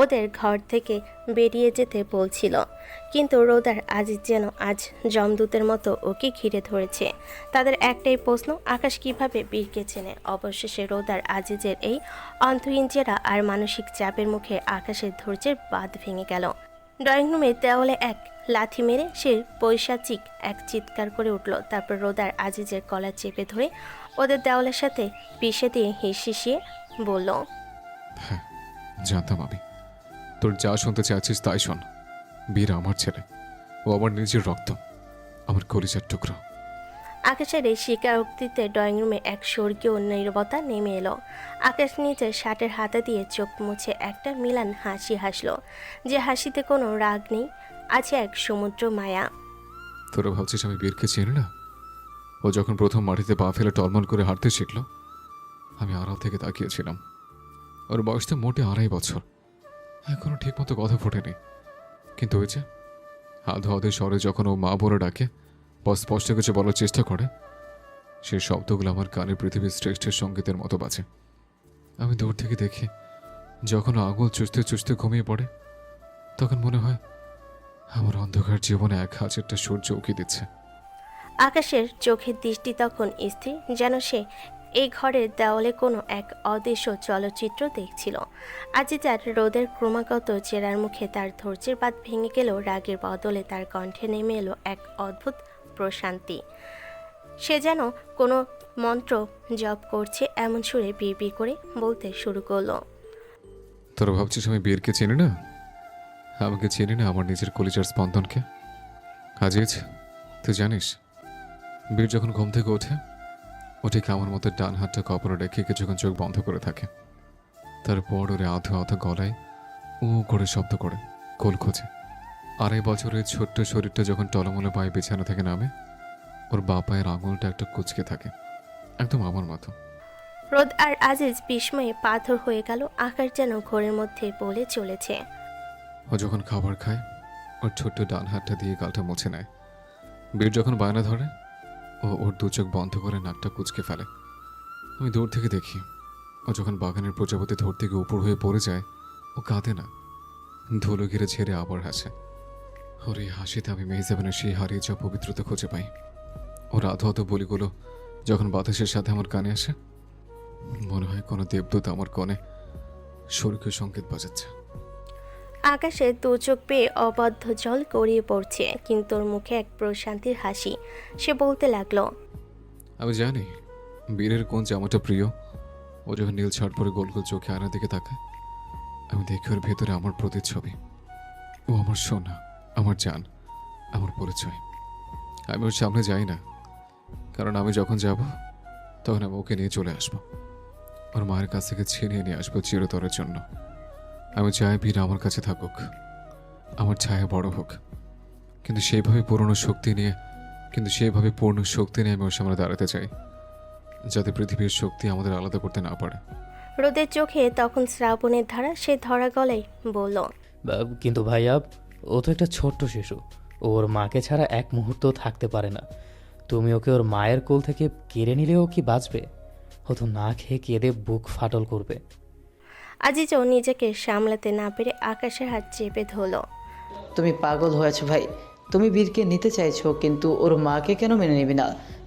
ওদের ঘর থেকে বেরিয়ে যেতে বলছিল, কিন্তু রোদার আজিজ যেন আজ যমদূতের মতো ওকে ঘিরে ধরেছে। তাদের একটাই প্রশ্ন, আকাশ কিভাবে বীরকে চেনে। অবশেষে রোদার আজিজের এই অন্তহীন জেরা আর মানসিক চাপের মুখে আকাশের ধৈর্যের বাঁধ ভেঙে গেল। ড্রয়িং রুমে দেওয়ালে এক লাথি মেরে সে পৈশাচিক এক চিৎকার করে উঠল। তারপর রোদার আজিজের কলার চেপে ধরে ওদের দেওয়ালের সাথে পিষে দিয়ে হিসিয়ে বলল, হ্যাঁ, জানতাম আমি। তোর যা শুনতে চাচ্ছিস তাই শোন। বীর আমার ছেলে, ও আমার নিজের রক্ত, আমার কলিজার টুকরো। আকাশের এই স্বীকারোক্তিতে ড্রয়িং রুমে এক স্বর্গীয় নীরবতা নেমে এলো। আকাশ নিজের শার্টের হাতা দিয়ে চোখ মুছে একটা মিলান হাসি হাসল, যে হাসিতে কোনো রাগ নেই, আছে এক সমুদ্র মায়া। তোরা ভাবছিস আমি বীরকে চিনি না? ও যখন প্রথম মাটিতে পা ফেলে টলমল করে হাঁটতে শিখল, আমি আড়াল থেকে তাকিয়েছিলাম। ওর বয়সটা মোটে 2.5 বছর, এখনো ঠিকমতো কথা ফোটেনি। কিন্তু ওই যে আধো আধে স্বরে যখন ও মা বলে ডাকে বা স্পষ্ট কিছু বলার চেষ্টা করে, সেই শব্দগুলো আমার কানে পৃথিবীর শ্রেষ্ঠ সঙ্গীতের মতো বাজে। আমি দূর থেকে দেখি, যখন আঙুল চুষতে চুষতে ঘুমিয়ে পড়ে, তখন মনে হয় আমার অন্ধকার জীবনে 1000টা সূর্য উকি দিচ্ছে। আকাশের চোখের দৃষ্টি তখন স্থির, যেন সে এই ঘরের দেওয়ালে কোনো এক অদৃশ্য চলচ্চিত্র দেখছিল। আজি তার রোদের ক্রমাগত জেরার মুখে তার ধৈর্যের বাঁধ ভেঙে গেলেও রাগের বদলে তার কণ্ঠে নেমে এলো এক অদ্ভুত প্রশান্তি। সে যেন কোনো মন্ত্র জপ করছে এমন সুরে বিড়বিড় করে বলতে শুরু করলো, তোরা ভাবছিস আমি বীরকে চিনি না? আমাকে চিনি না আমার নিজের কলিজার স্পন্দনকে? আজিজ, তুই জানিস বীর যখন ঘুম থেকে ওঠে, ও ঠিক আমার মতো ডান হাতটা কপালে রেখে কিছুক্ষণ চোখ বন্ধ করে থাকে। তারপর ওরে আধো আধো গলায় উ করে শব্দ করে কোল খোঁজে। 2.5 বছরের ছোট্ট শরীরটা যখন টলমলে পায়ে বিছানা থেকে নামে, ওর বা পায়ের আঙুলটা একটা কুচকে থাকে, একদম আমার মতো। রোদ আর আজিজ বিস্ময়ে পাথর হয়ে গেল। আকাশ যেন ঘোরের মধ্যে বলে চলেছে। ও যখন খাবার খায়, ওর ছোট্ট ডান হাতটা দিয়ে গালটা মুছে নেয়। বীর যখন বায়না ধরে, ও ওর 2 চোখ বন্ধ করে নাকটা কুচকে ফেলে। আমি দূর থেকে দেখি, ও যখন বাগানের প্রজাপতি ধরতে গিয়ে উপর হয়ে পড়ে যায়, ও কাঁদে না, ধুলো ঘিরে ঝেড়ে আবার হাসে। ওর এই হাসিতে আমি মেহজাবিনের সেই হারিয়ে যাওয়া পবিত্রতা খুঁজে পাই। ওর আধো আধো বলিগুলো যখন বাতাসের সাথে আমার কানে আসে, মনে হয় কোনো দেবদূত আমার কনে স্বর্গীয় সংকেত বাজাচ্ছে। আকাশে 2 চোখ পেয়ে অবাধ্য জল গড়িয়ে পড়ছে, কিন্তু ওর মুখে এক প্রশান্তির হাসি। সে বলতে লাগলো, আমি জানি বীরের কোন জামাটা প্রিয়। ও যখন নীল শার্ট পরে গোল গোল চোখে আয়নার দিকে তাকায়, আমি দেখি ওর ভেতরে আমার প্রতিচ্ছবি। ও আমার সোনা, আমার জান, আমার পরিচয়। আমি ওর সামনে যাই না, কারণ আমি যখন যাব তখন আমি ওকে নিয়ে চলে আসবো। ওর মায়ের কাছ থেকে ছিনিয়ে নিয়ে আসবো চিরতরের জন্য। আমি চাই বীর আমার কাছে থাকুক, আমার ছায়া বড় হোক, কিন্তু সেইভাবে পূর্ণ শক্তি নিয়ে আমি ওর সামনে দাঁড়াতে চাই, যাতে পৃথিবীর শক্তি আমাদের আলাদা করতে না পারে। রোদের চোখে তখন শ্রাবণের ধারা। সে ধরা গলায় বলল, কিন্তু ভাইয়া, ও তো একটা ছোট্ট শিশু, ওর মাকে ছাড়া এক মুহূর্ত থাকতে পারে না। তুমি ওকে ওর মায়ের কোল থেকে কেড়ে নিলেও কি বাঁচবে? ও তো না খেয়ে কেঁদে বুক ফাটল করবে। আজিজও নিজেকে সামলাতে না পেরে আকাশের হাত চেপে ধরল। তুমি পাগল হয়েছো ভাই। তুমি বীরকে নিতে চাইছো, কিন্তু ওর মাকে কেন মেনে নিবি না?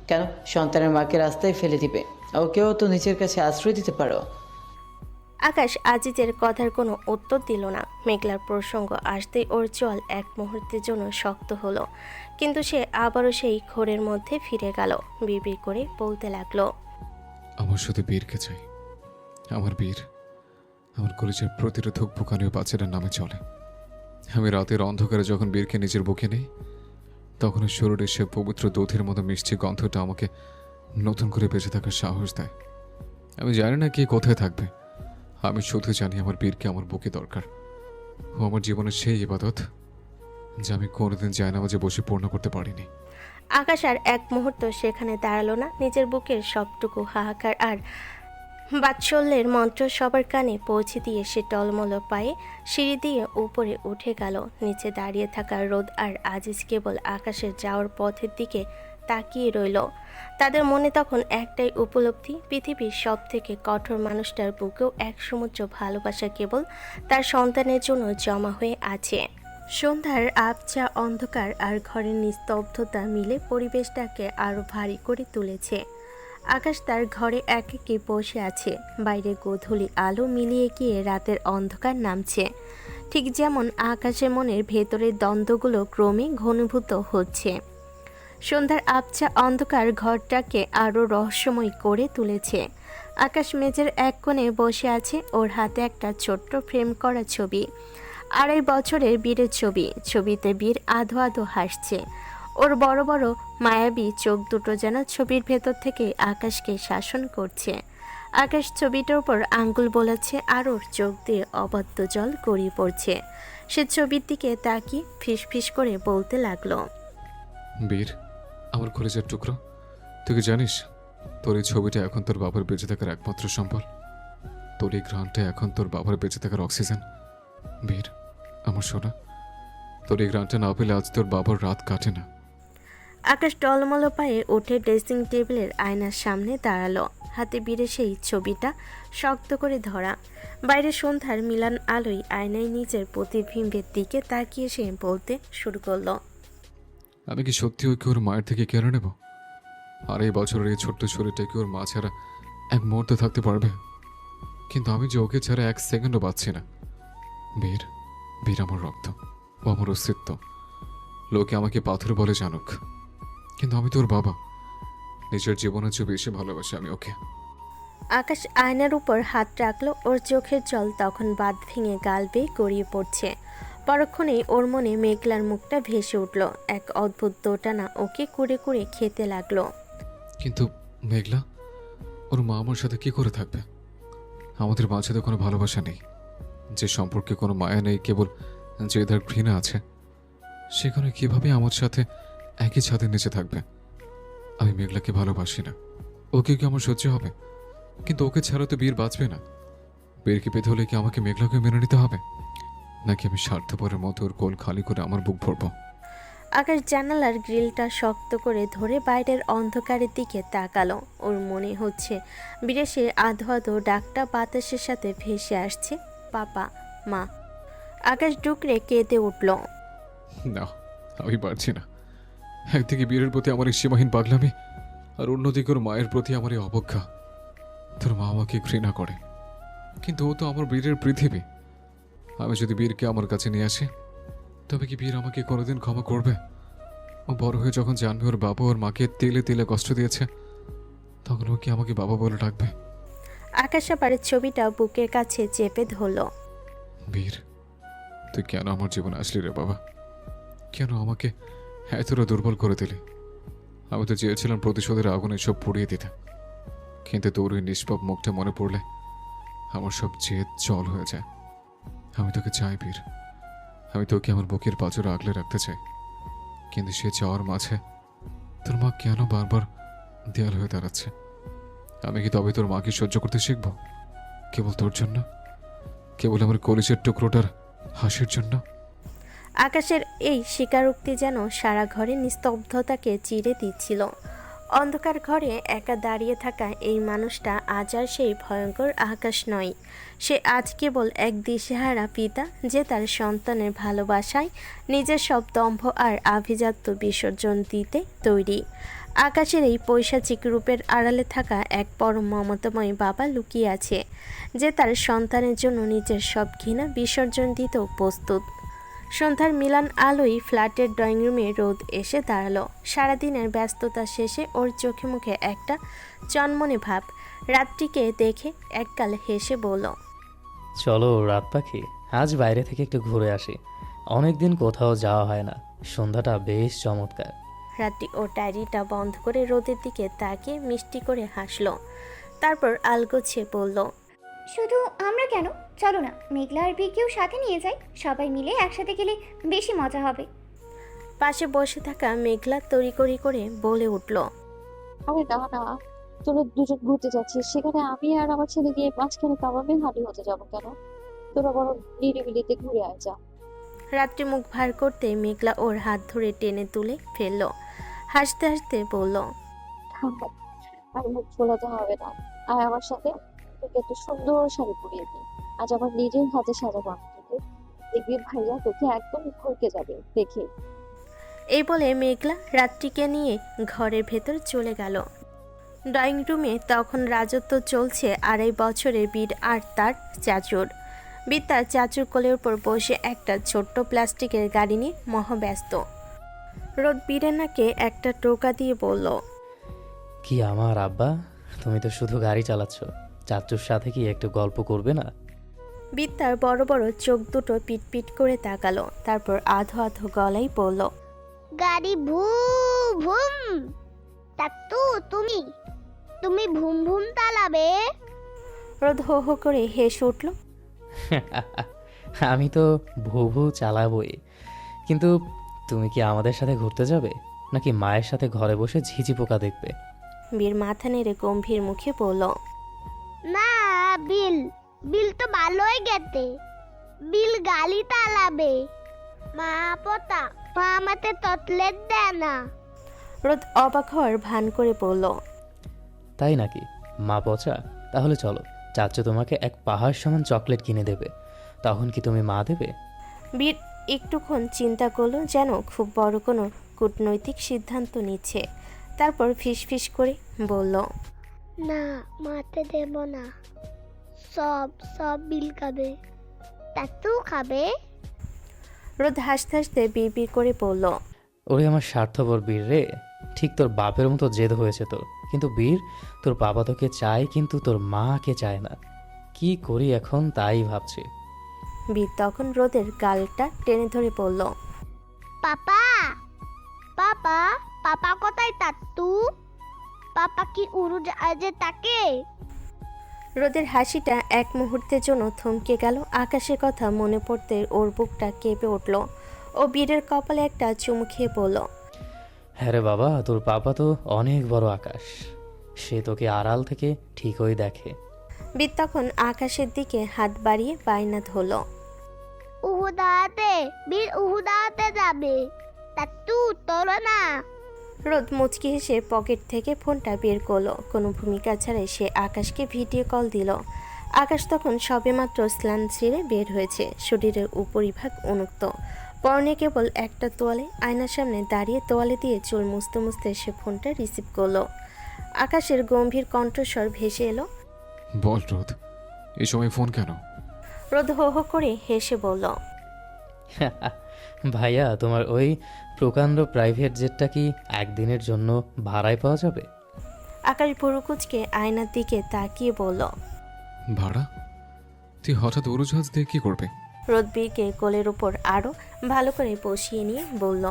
কেন সন্তানের মাকে রাস্তায় ফেলে দিবে? ওকেও তো নিজের কাছে আশ্রয় দিতে পারো। আকাশ আজিজের কথার কোনো উত্তর দিল না। মেঘলার প্রসঙ্গ আসতেই ওর জল এক মুহূর্তের জন্য শক্ত হলো, কিন্তু সে আবারও সেই ঘোরের মধ্যে ফিরে গেল। বিড়বিড় করে বলতে লাগলো, আমার শুধু বীরকে চাই। আমার বীর আমার কলেজের প্রতিটা ধুক বুকানীয় বাচ্চাটার নামে চলে। আমি রাতের অন্ধকারে যখন বীরকে নিজের বুকে নেই, তখন ওর শরীরে সে পবিত্র দুধের মতো মিষ্টি গন্ধটা আমাকে নতুন করে বেঁচে থাকার সাহস দেয়। আমি জানি না কে কোথায় থাকবে, আমি শুধু জানি আমার বীরকে আমার বুকে দরকার। ও আমার জীবনের সেই ইবাদত যা আমি কোনোদিন জায়নামাজে বসে পূর্ণ করতে পারিনি। আকাশ আর এক মুহূর্ত সেখানে দাঁড়ালো না। নিজের বুকের সবটুকু হাহাকার আর বাৎসল্যের মন্ত্র সবার কানে পৌঁছে দিয়ে সে টলমল পায়ে সিঁড়ি দিয়ে উপরে উঠে গেল। নিচে দাঁড়িয়ে থাকা রোদ আর আজিজ কেবল আকাশের যাওয়ার পথের দিকে তাকিয়ে রইল। তাদের মনে তখন একটাই উপলব্ধি, পৃথিবীর সব থেকে কঠোর মানুষটার বুকেও এক সমুদ্র ভালোবাসা কেবল তার সন্তানের জন্য জমা হয়ে আছে। সন্ধ্যার আবছা অন্ধকার আর ঘরের নিস্তব্ধতা মিলে পরিবেশটাকে আরও ভারী করে তুলেছে। আকাশ তার ঘরে একে বসে আছে। বাইরে গোধূলি আলো মিলিয়ে গিয়ে রাতের অন্ধকার নামছে। ঠিক যেমন আকাশের মনের ভেতরের দ্বন্দ্বগুলো ক্রমে ঘনীভূত হচ্ছে। সন্ধ্যার আবছা অন্ধকার ঘরটাকে আরও রহস্যময় করে তুলেছে। আকাশ মেঝের এক কোণে বসে আছে, ওর হাতে একটা ছোট্ট ফ্রেম করা ছবি, 2.5 বছরের বীরের ছবি। ছবিতে বীর আধো আধো হাসছে। ওর বড় বড় মায়াবী চোখ দুটো যেন ছবির ভেতর থেকে আকাশকে শাসন করছে। আকাশ ছবিটার উপর আঙ্গুল বোলাচ্ছে আর ওর চোখ দিয়ে অবাধ্য জল গড়িয়ে পড়ছে। সে ছবির দিকে তাকিয়ে ফিসফিস করে বলতে লাগলো, বীর, আমার কলেজের টুকরো, তুই কি জানিস তোর এই ছবিটা এখন তোর বাবার বেঁচে থাকার একমাত্র সম্বল? তোর এই ঘ্রাণটা এখন তোর বাবার বেঁচে থাকার অক্সিজেন। বীর, আমার সোনা, তোর এই ঘ্রাণটা না পেলে আজ তোর বাবার রাত কাটে না। আকাশ টলমল পায়ে উঠে ড্রেসিং টেবিলের আয়নার সামনে দাঁড়ালো। হাতে বীরে সেই ছবিটা শক্ত করে ধরা। বাইরে সন্ধ্যার মিলান আলোয় আয়নায় নিজের প্রতিবিম্বের দিকে তাকিয়ে সে বলতে শুরু করলো, আমি কি সত্যি ওকে ওর মায়ের থেকে কেড়ে নেব? আর এই বছরের এই ছোট্ট শরীরটাকে ওর মা ছাড়া এক মুহূর্তে থাকতে পারবে? কিন্তু আমি যে ওকে ছাড়া এক সেকেন্ডও পাচ্ছি না। বীর, বীর আমার রক্ত, ও আমার অস্তিত্ব। লোকে আমাকে পাথর বলে জানুক, কিন্তু আমি তোর বাবা। নিজের জীবনের চেয়ে বেশি ভালোবাসি আমি ওকে। আকাশ আয়নার উপর হাত রাখলো। ওর চোখের জল তখন বাঁধ ভেঙে গাল বেয়ে গড়িয়ে পড়ছে। পরক্ষণেই ওর মনে মেঘলার মুখটা ভেসে উঠল। এক অদ্ভুত দোটানা ওকে কুড়ে কুড়ে খেতে লাগলো। কিন্তু মেঘলা, ওর মা আমার সাথে কি করে থাকবে? আমাদের মাঝে তো কোনো ভালোবাসা নেই, যে সম্পর্কে কোনো মায়া নেই, কেবল যে তার ঘৃণা আছে, সেখানে কিভাবে আমার সাথে একই ছাদের নিচে থাকবে? আমি মেঘলাকে ভালোবাসি না, ওকে কি আমার সহ্য হবে? কিন্তু ওকে ছাড়া তো বীর বাঁচবে না। বীরকে পেতে হলে কি আমাকে মেঘলাকে মেনে নিতে হবে, নাকি আমি স্বার্থপরের মতো ওর কোল খালি করে আমার বুক ভরবো? আকাশ জানালার গ্রিলটা শক্ত করে ধরে বাইরের অন্ধকারের দিকে তাকালো। ওর মনে হচ্ছে বিদেশে আধো আধো ডাকটা বাতাসের সাথে ভেসে আসছে, পাপা, মা। আকাশ ডুকরে কেঁদে উঠল। না, আমি পারছি না। একদিকে বীরের প্রতি আমার এই সীমাহীন পাগলামি, আর অন্যদিকে ওর মায়ের প্রতি আমার এই অবজ্ঞা। তোর মা আমাকে ঘৃণা করে, কিন্তু ও তো আমার বীরের পৃথিবী। আমি যদি বীরকে আমার কাছে নিয়ে আসি, তবে কি বীর আমাকে কোনোদিন ক্ষমা করবে? ও বড় হয়ে যখন জানবে ওর বাবা ওর মাকে তেলে তেলে কষ্ট দিয়েছে, তখন ও কি আমাকে বাবা বলে ডাকবে? আকাশ আবার ছবিটা বুকের কাছে চেপে ধরল। বীর, তুই কেন আমার জীবনে আসলি রে বাবা? কেন আমাকে এতটা দুর্বল করে দিলি? আমি তো চেয়েছিলাম প্রতিশোধের আগুনে সব পুড়িয়ে দিতে, কিন্তু তোর ওই নিষ্পাপ মুখটা মনে পড়লে আমার সব জেদ জল হয়ে যায়। আমি তোকে চাই বীর, আমি তোকে আমার বুকের পাঁজরে আগলে রাখতে চাই, কিন্তু সে চাওয়ার মাঝে তোর মা কেন বারবার দেয়াল হয়ে দাঁড়াচ্ছে? আমি কি তবে তোর মাকে সহ্য করতে শিখব? কেবল তোর জন্য, কেবল আমার কলেজের টুকরোটার হাসির জন্য? আকাশের এই স্বীকারোক্তি যেন সারা ঘরে নিস্তব্ধতাকে চিরে দিচ্ছিল। অন্ধকার ঘরে একা দাঁড়িয়ে থাকা এই মানুষটা আজ আর সেই ভয়ঙ্কর আকাশ নয়। সে আজ কেবল এক দিশেহারা পিতা, যে তার সন্তানের ভালোবাসায় নিজের সব দম্ভ আর আভিজাত্য বিসর্জন দিতে তৈরি। আকাশের এই পৈশাচিক রূপের আড়ালে থাকা এক পরম মমতাময় বাবা লুকিয়ে আছে, যে তার সন্তানের জন্য নিজের সব ঘৃণা বিসর্জন দিতেও প্রস্তুত। সন্ধ্যার মিলান আলোয় ফ্ল্যাটের ড্রয়িং রুমে রোদ এসে দাঁড়ালো। সারাদিনের ব্যস্ততা শেষে ওর চোখে মুখে একটা চনমনে ভাব। রাতটিকে দেখে একগাল হেসে বলল, চলো রাত পাখি, আজ বাইরে থেকে একটু ঘুরে আসি। অনেকদিন কোথাও যাওয়া হয় না। সন্ধ্যাটা বেশ চমৎকার। রাত্রি ও ডায়েরিটা বন্ধ করে রোদের দিকে তাকিয়ে মিষ্টি করে হাসলো। তারপর আলগোছে বলল, শুধু আমরা কেন, চলো না মেঘলা আর বিকেও সাথে নিয়ে যাই, সবাই মিলে একসাথে গেলে বেশি মজা হবে। পাশে বসে থাকা মেঘলা তড়িঘড়ি করে বলে উঠল, আরে না না, তোরা দুজন ঘুরতে যাচ্ছিস, সেখানে আমি আর আমার ছেলে গিয়ে মাঝখানে কাবাবে হাঁটি হতে যাবো কেন? তোরা বরং নিরিবিলিতে ঘুরে আয় যা। রাত্রি মুখ ভার করতে মেঘলা ওর হাত ধরে টেনে তুলে ফেললো। হাসতে হাসতে বলল, ঠান্ডা আর মুখ ফোলাতে হবে না, আর আমার সাথে তোকে একটা সুন্দর শাড়ি পরিয়ে দিই। আজ আমার নিজের হাতে সাজাবো আমি তোকে, দেখবি ভাইয়া তোকে একদম ঘুরকে যাবে দেখে। এই বলে মেঘলা রাত্রিকে নিয়ে ঘরের ভেতর চলে গেল। ড্রয়িং রুমে তখন রাজত্ব চলছে 2.5 বছরের বীর আর তার চাচুর। বীর তার চাচুর কোলের উপর বসে একটা ছোট্ট প্লাস্টিকের গাড়ি নিয়ে মহাব্যস্ত। রোদ বীরের নাকে একটা টোকা দিয়ে বলল, কি আমার আব্বা, তুমি তো শুধু গাড়ি চালাচ্ছ, চাচুর সাথে কি একটু গল্প করবে না? বীর তার বড় বড় চোখ দুটো পিটপিট করে তাকালো, তারপর আধো আধো গলাই বলল, গাড়ি ভুম। তাত্তু তুমি তুমি ভুম ভুম চালাবে? রোদ হো হো করে হেসে উঠল। আমি তো ভুভু চালাবই, কিন্তু তুমি কি আমাদের সাথে ঘুরতে যাবে, নাকি মায়ের সাথে ঘরে বসে ঝিঝি পোকা দেখবে? বীর মাথা নেড়ে গম্ভীর মুখে বলল, না, বিল বিল তো ভালোই গেতে, বিল গালি চালাবে। মা পতা মা আমাকে চকলেট দেয় না। রোদ অবাক হওয়ার ভান করে বলল, তাই নাকি? মা পচা, তাহলে চলো, চাচু তোমাকে এক পাহাড় সমান চকলেট কিনে দেবে, তখন কি তুমি মা দেবে? বীর একটুক্ষণ চিন্তা করলো, যেন খুব বড় কোনো কূটনৈতিক সিদ্ধান্ত নিচ্ছে। তারপর ফিসফিস করে বলল, না, মাতে দেব না, সব সব বিল খাবে। তাত্তু খাবে? রোদ হাসতে হাসতে বিড়বিড় করে বলল, ওরে আমার স্বার্থপর বীর রে, ঠিক তোর বাপের মতো জেদ হয়েছে তোর। কিন্তু বীর, তোর বাবা তোকে চায় কিন্তু তোর মাকে চায় না, কি করি এখন তাই ভাবছি। বীর তখন রোদের গালটা টেনে ধরে বলল, পাপা পাপা পাপা কোথায় তাত্তু? পাপা কি উড়োজাহাজে থাকে? রোদের হাসিটা এক মুহূর্তের জন্য থমকে গেল। আকাশের কথা মনে পড়তে ওর বুকটা কেঁপে উঠল। ও বীরের কপালে একটা চুমু খেয়ে বলল, হ্যাঁ রে বাবা, তোর পাপা তো অনেক বড় আকাশ, সে তোকে আড়াল থেকে ঠিকই দেখে। বীর তখন আকাশের দিকে হাত বাড়িয়ে বায়না ধরল, উহুদাতে বীর উহুদাতে যাবে, তাত্তু তোলো না। রোদ মুচকি হেসে পকেট থেকে ফোনটা বের করলো। কোনো ভূমিকা ছাড়াই সে আকাশকে ভিডিও কল দিল। আকাশ তখন সবেমাত্র স্নান সেরে বের হয়েছে, শরীরের উপরিভাগ উন্মুক্ত, পরনে কেবল একটা তোয়ালে। আয়নার সামনে দাঁড়িয়ে তোয়ালে দিয়ে চুল মুছতে মুছতে সে ফোনটা রিসিভ করলো। আকাশের গম্ভীর কণ্ঠস্বর ভেসে এলো, বল রোদ, এই সময় ফোন কেন? রোদ হো হো করে হেসে বলল, ভাইয়া, তোমার ওই প্রকাণ্ড প্রাইভেট জেটটা কি একদিনের জন্য ভাড়ায় পাওয়া যাবে? আকাশ ভুরু কুচকে আয়নার দিকে তাকিয়ে বলল, ভাড়া? তুই হঠাৎ উড়োজাহাজ দিয়ে কি করবে? রোদ বীরকে কোলের উপর আরো ভালো করে বসিয়ে নিয়ে বলল,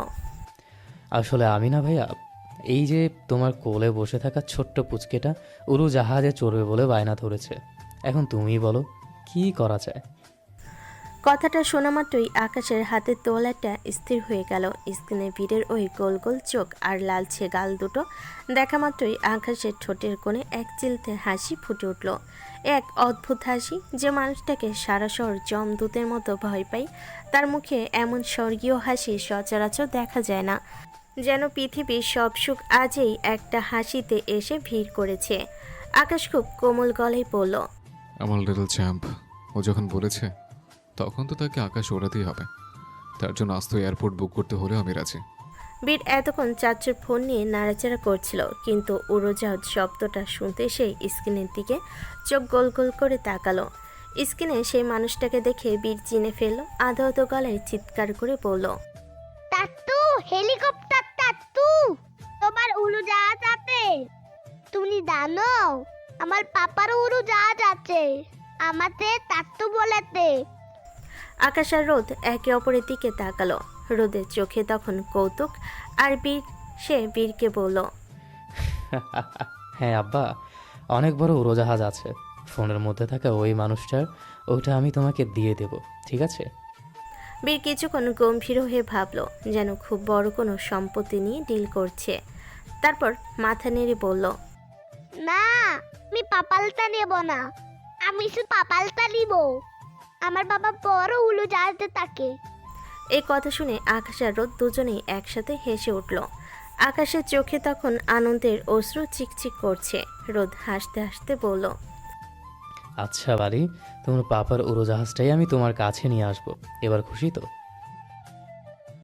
আসলে আমি না ভাইয়া, এই যে তোমার কোলে বসে থাকা ছোট্ট পুচকেটা উড়োজাহাজে চড়বে বলে বায়না ধরেছে, এখন তুমিই বলো কি করা যায়? কথাটা শোনা মাত্রই আকাশের হাতের তোয়ালাটা স্থির হয়ে গেল। স্ক্রিনে বীরের ওই গোল গোল চোখ আর লালচে গাল দুটো দেখা মাত্রই আকাশের ঠোঁটের কোণে এক চিলতে হাসি ফুটে উঠল। এক অদ্ভুত হাসি, যে মানুষটাকে সারা শহর জমদূতের মতো ভয় পায়, তার মুখে এমন স্বর্গীয় হাসি সচরাচর দেখা যায় না। যেন পৃথিবীর সব সুখ আজই একটা হাসিতে এসে ভিড় করেছে। আকাশ খুব কোমল গলায় বলল, আমার লিটল চ্যাম্প, ও যখন বলেছে তখন তো তাকে আকাশ ওড়াতেই হবে, তার জন্য আস্ত এয়ারপোর্ট বুক করতে হলে আমি রাজি। বীর এতক্ষণ চাচুর ফোন নিয়ে নাড়াচাড়া করছিল, কিন্তু উড়োজাহাজ শব্দটা শুনতে সেই স্ক্রিনের দিকে চোখ গোল গোল করে তাকালো। স্ক্রিনে সেই মানুষটাকে দেখে বীর চিনে ফেললো। আধো আধো গলায় চিৎকার করে বলল, তাত্তু হেলিকপ্টার, তাত্তু তোমার উড়োজাহাজ আছে? তুমি জানো আমার পাপার উড়োজাহাজ আছে, আমাকে তাত্তু বলেতে। আকাশ আর রোদ একে অপরের দিকে তাকালো। রোদের চোখে তখন কৌতুক আর সে বীরকে বলল, হ্যাঁ আব্বা, অনেক বড় উড়োজাহাজ আছে ফোনের মধ্যে থাকা ওই মানুষটার, ওটা আমি তোমাকে দিয়ে দেব, ঠিক আছে? বীর কিছুক্ষণ গম্ভীর হয়ে ভাবল, যেন খুব বড় কোনো সম্পত্তি নিয়ে ডিল করছে। তারপর মাথা নেড়ে বলল, না, আমি পাপালটা নেব না, আমি শুধু পাপালটা নিব। আমার বাবা বড় উড়োজাহাজে থাকে। এই কথা শুনে আকাশ আর রোদ দুজনেই একসাথে হেসে উঠল। আকাশের চোখে তখন আনন্দের অশ্রু চিকচিক করছে। রোদ হাসতে হাসতে বলল, আচ্ছা বাড়ি, তোমার পাপার উড়োজাহাজটাই আমি তোমার কাছে নিয়ে আসবো, এবার খুশি তো?